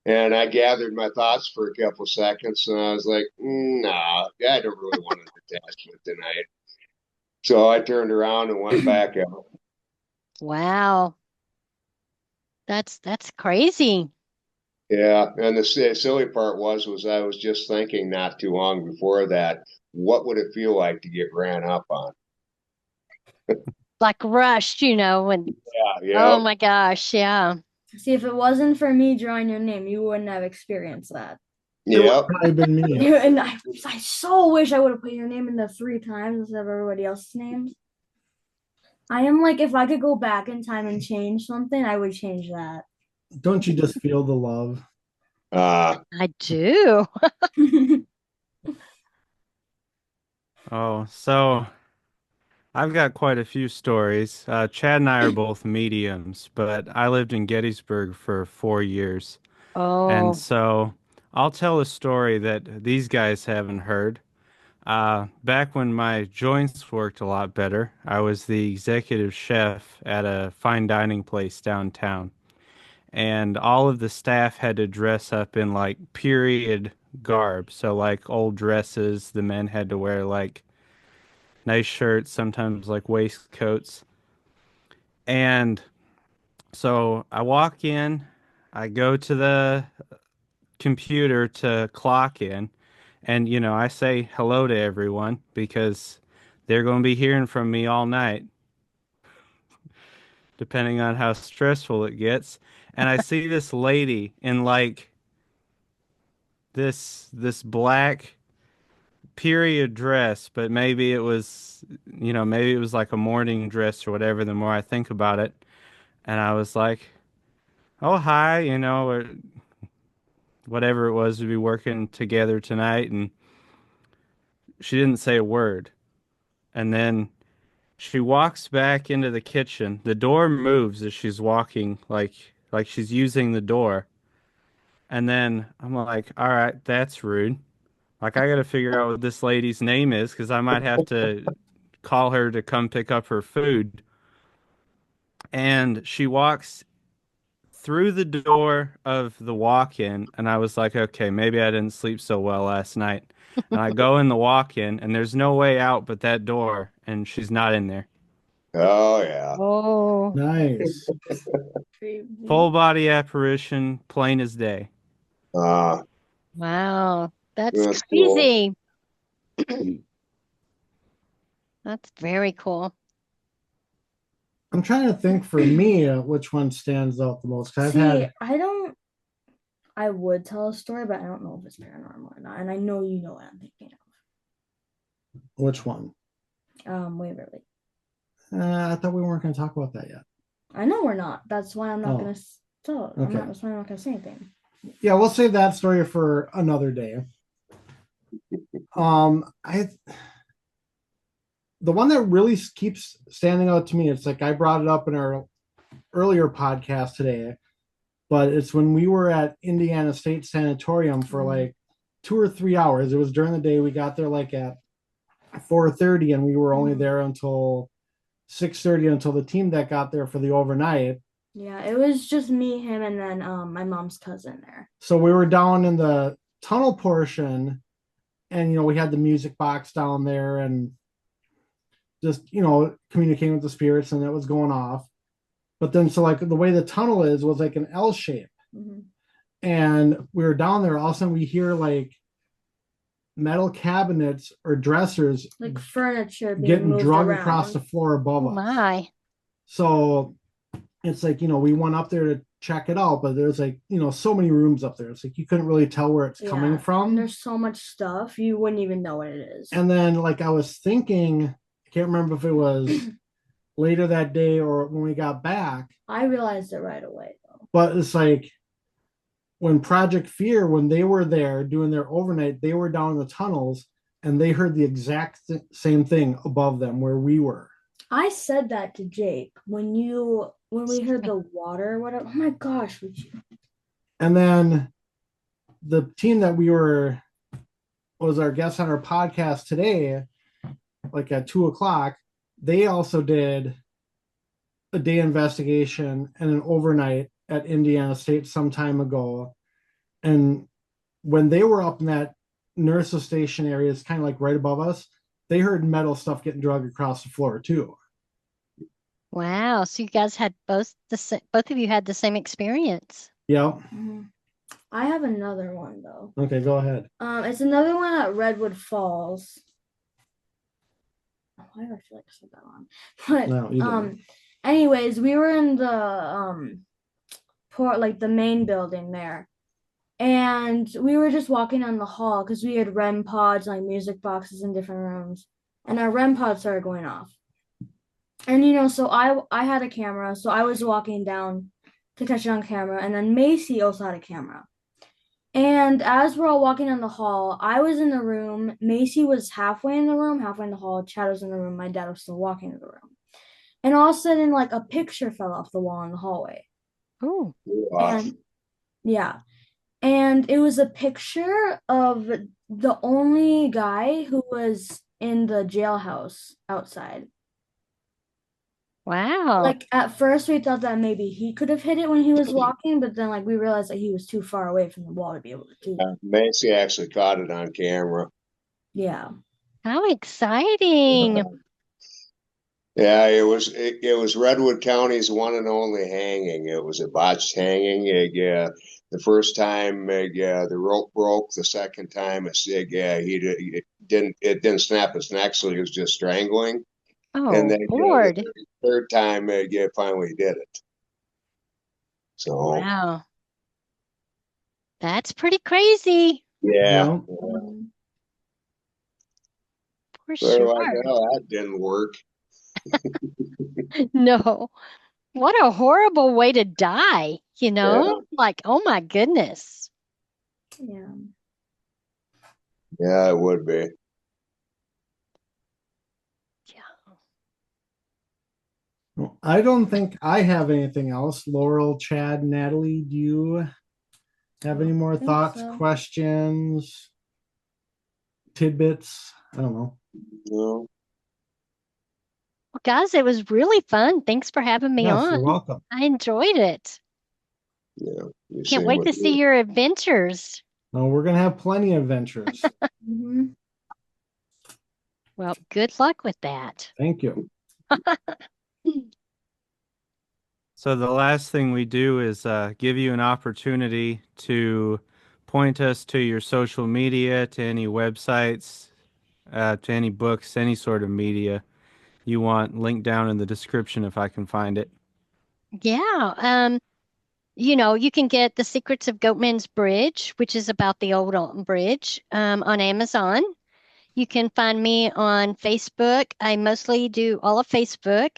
And I gathered my thoughts for a couple seconds, and I was like, nah, I don't really want an attachment tonight. So I turned around and went back out. Wow. That's crazy. Yeah, and the silly part was I was just thinking not too long before that, what would it feel like to get ran up on? Like rushed, and Yeah, oh my gosh, yeah. See, if it wasn't for me drawing your name, you wouldn't have experienced that. It would yep. probably been me. And I so wish I would have put your name in the 3 times instead of everybody else's names. I am like, if I could go back in time and change something, I would change that. Don't you just feel the love? I do. Oh, so I've got quite a few stories. Chad and I are both mediums, but I lived in Gettysburg for 4 years. And Oh, so I'll tell a story that these guys haven't heard. Back when my joints worked a lot better, I was the executive chef at a fine dining place downtown. And all of the staff had to dress up in like period garb. So, like old dresses, the men had to wear like nice shirts, sometimes like waistcoats. And so I walk in, I go to the computer to clock in, and I say hello to everyone because they're going to be hearing from me all night, depending on how stressful it gets. And I see this lady in like this black period dress, but maybe it was like a morning dress or whatever, the more I think about it. And I was like, oh, hi, or whatever it was, to be working together tonight. And she didn't say a word. And then she walks back into the kitchen. The door moves as she's walking, like she's using the door. And then I'm like, all right, that's rude. Like, I got to figure out what this lady's name is because I might have to call her to come pick up her food. And she walks through the door of the walk-in, and I was like, okay, maybe I didn't sleep so well last night. And I go in the walk-in, and there's no way out but that door, and she's not in there. Oh yeah. oh, Nice. Full body apparition, plain as day. wow. That's That's cool. crazy. That's very cool. I'm trying to think for me which one stands out the most. See, I would tell a story, but I don't know if it's paranormal or not. And I know you know what I'm thinking Which one? of. Waverly. I thought we weren't going to talk about that yet. I know we're not. That's why I'm not Oh. gonna tell it. Okay. That's why I'm not gonna say anything. Yeah, we'll save that story for another day. The one that really keeps standing out to me, it's like I brought it up in our earlier podcast today, but it's when we were at Indiana State Sanatorium for like 2 or 3 hours. It was during the day. We got there like at 4:30, and we were only there until 6:30 until the team that got there for the overnight. Yeah, it was just me, him, and then my mom's cousin there. So we were down in the tunnel portion, and we had the music box down there and just communicating with the spirits, and that was going off. But then so like the way the tunnel was like an L shape. Mm-hmm. And we were down there, all of a sudden we hear like metal cabinets or dressers like furniture being getting moved dragged around. across the floor above us. My. So it's like, we went up there to check it out, but there's like, so many rooms up there. It's like you couldn't really tell where it's coming from. There's so much stuff, you wouldn't even know what it is. And then like I was thinking, I can't remember if it was later that day or when we got back. I realized it right away though. But it's like when Project Fear, when they were there doing their overnight, they were down in the tunnels and they heard the exact same thing above them where we were. I said that to Jake when we heard the water, whatever. Oh my gosh, would you? And then the team that was our guest on our podcast today, like at 2:00, they also did a day investigation and an overnight at Indiana State some time ago. And when they were up in that nurses station area, it's kind of like right above us, they heard metal stuff getting dragged across the floor too. Wow. So you guys had both of you had the same experience. Yep. Mm-hmm. I have another one though. Okay, go ahead. It's another one at Redwood Falls. Why do I feel like I said that wrong? But No, you didn't. anyways, we were in the like the main building there. And we were just walking on the hall because we had REM pods, like music boxes in different rooms. And our REM pods started going off. And so I had a camera, so I was walking down to catch it on camera, and then Macy also had a camera. And as we're all walking down the hall, I was in the room, Macy was halfway in the room, halfway in the hall, Chad was in the room, my dad was still walking in the room. And all of a sudden, like a picture fell off the wall in the hallway. Oh. And yeah. And it was a picture of the only guy who was in the jailhouse outside. Wow. Like at first we thought that maybe he could have hit it when he was walking, but then like we realized that he was too far away from the wall to be able to do that. Macy actually caught it on camera. Yeah. How exciting. Yeah, it was Redwood County's one and only hanging. It was a botched hanging. The first time the rope broke. The second time it didn't snap his neck, so he was just strangling. Oh, And then Lord. the third time finally did it. So Wow. That's pretty crazy. yeah. For So sure. like, oh, that didn't work. No. What a horrible way to die, Yeah. Like, oh my goodness. Yeah. Yeah, it would be. Yeah. Well, I don't think I have anything else. Laurel, Chad, Natalie, do you have any more thoughts, questions, tidbits? I don't know. No. Well, guys, it was really fun. Thanks for having me Yes, on. you're welcome. I enjoyed it. Yeah. Can't wait to see your adventures. No, we're gonna have plenty of adventures. Well, good luck with that. Thank you. So the last thing we do is give you an opportunity to point us to your social media, to any websites, to any books, any sort of media you want linked down in the description if I can find it. Yeah. You can get The Secrets of Goatman's Bridge, which is about the old Alton Bridge, on Amazon. You can find me on Facebook. I mostly do all of Facebook.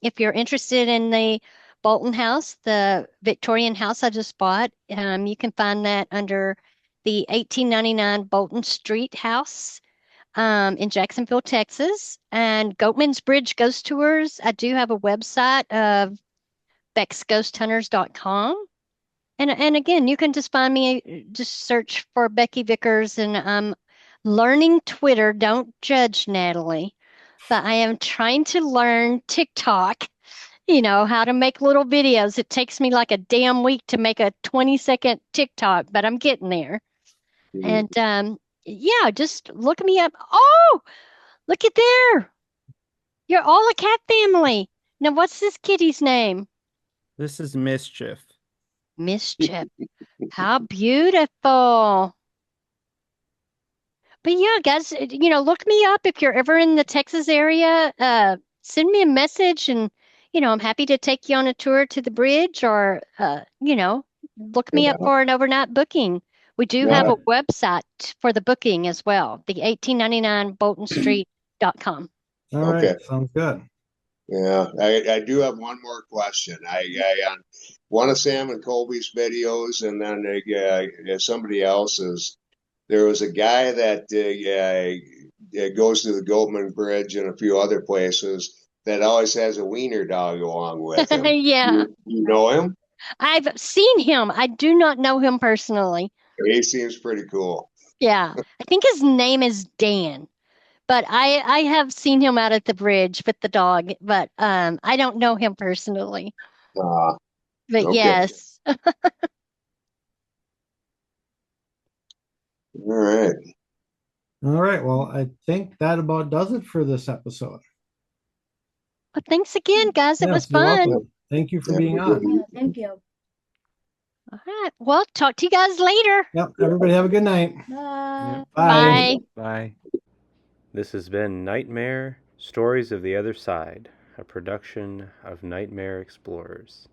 If you're interested in the Bolton House, the Victorian house I just bought, you can find that under the 1899 Bolton Street house in Jacksonville, Texas. And Goatman's Bridge Ghost Tours. I do have a website of BecksGhostHunters.com. And again, you can just find me, just search for Becky Vickers, and I'm learning Twitter. Don't judge, Natalie, but I am trying to learn TikTok, how to make little videos. It takes me like a damn week to make a 20-second TikTok, but I'm getting there. And yeah, just look me up. Oh, look at there. You're all a cat family. Now, what's this kitty's name? This is Mischief. Mischief. How beautiful. But yeah, guys, look me up if you're ever in the Texas area. Send me a message, and I'm happy to take you on a tour to the bridge, or look me up for an overnight booking. We do have a website for the booking as well, the 1899 boltonstreet.com. All right, sounds good. Yeah, I do have one more question. one of Sam and Colby's videos, and then somebody else's. There was a guy that goes to the Goatman Bridge and a few other places that always has a wiener dog along with him. Yeah. You know him? I've seen him. I do not know him personally. He seems pretty cool. Yeah. I think his name is Dan. But I have seen him out at the bridge with the dog, but I don't know him personally. But okay. yes. All right. All right. Well, I think that about does it for this episode. Well, thanks again, guys. It Yes, was you're fun. welcome. Thank you for Yeah, being on. Yeah, thank you. All right. Well, talk to you guys later. Yep. Everybody have a good night. Bye. Bye. Bye. Bye. This has been Nightmare Stories of the Other Side, a production of Nightmare Explorers.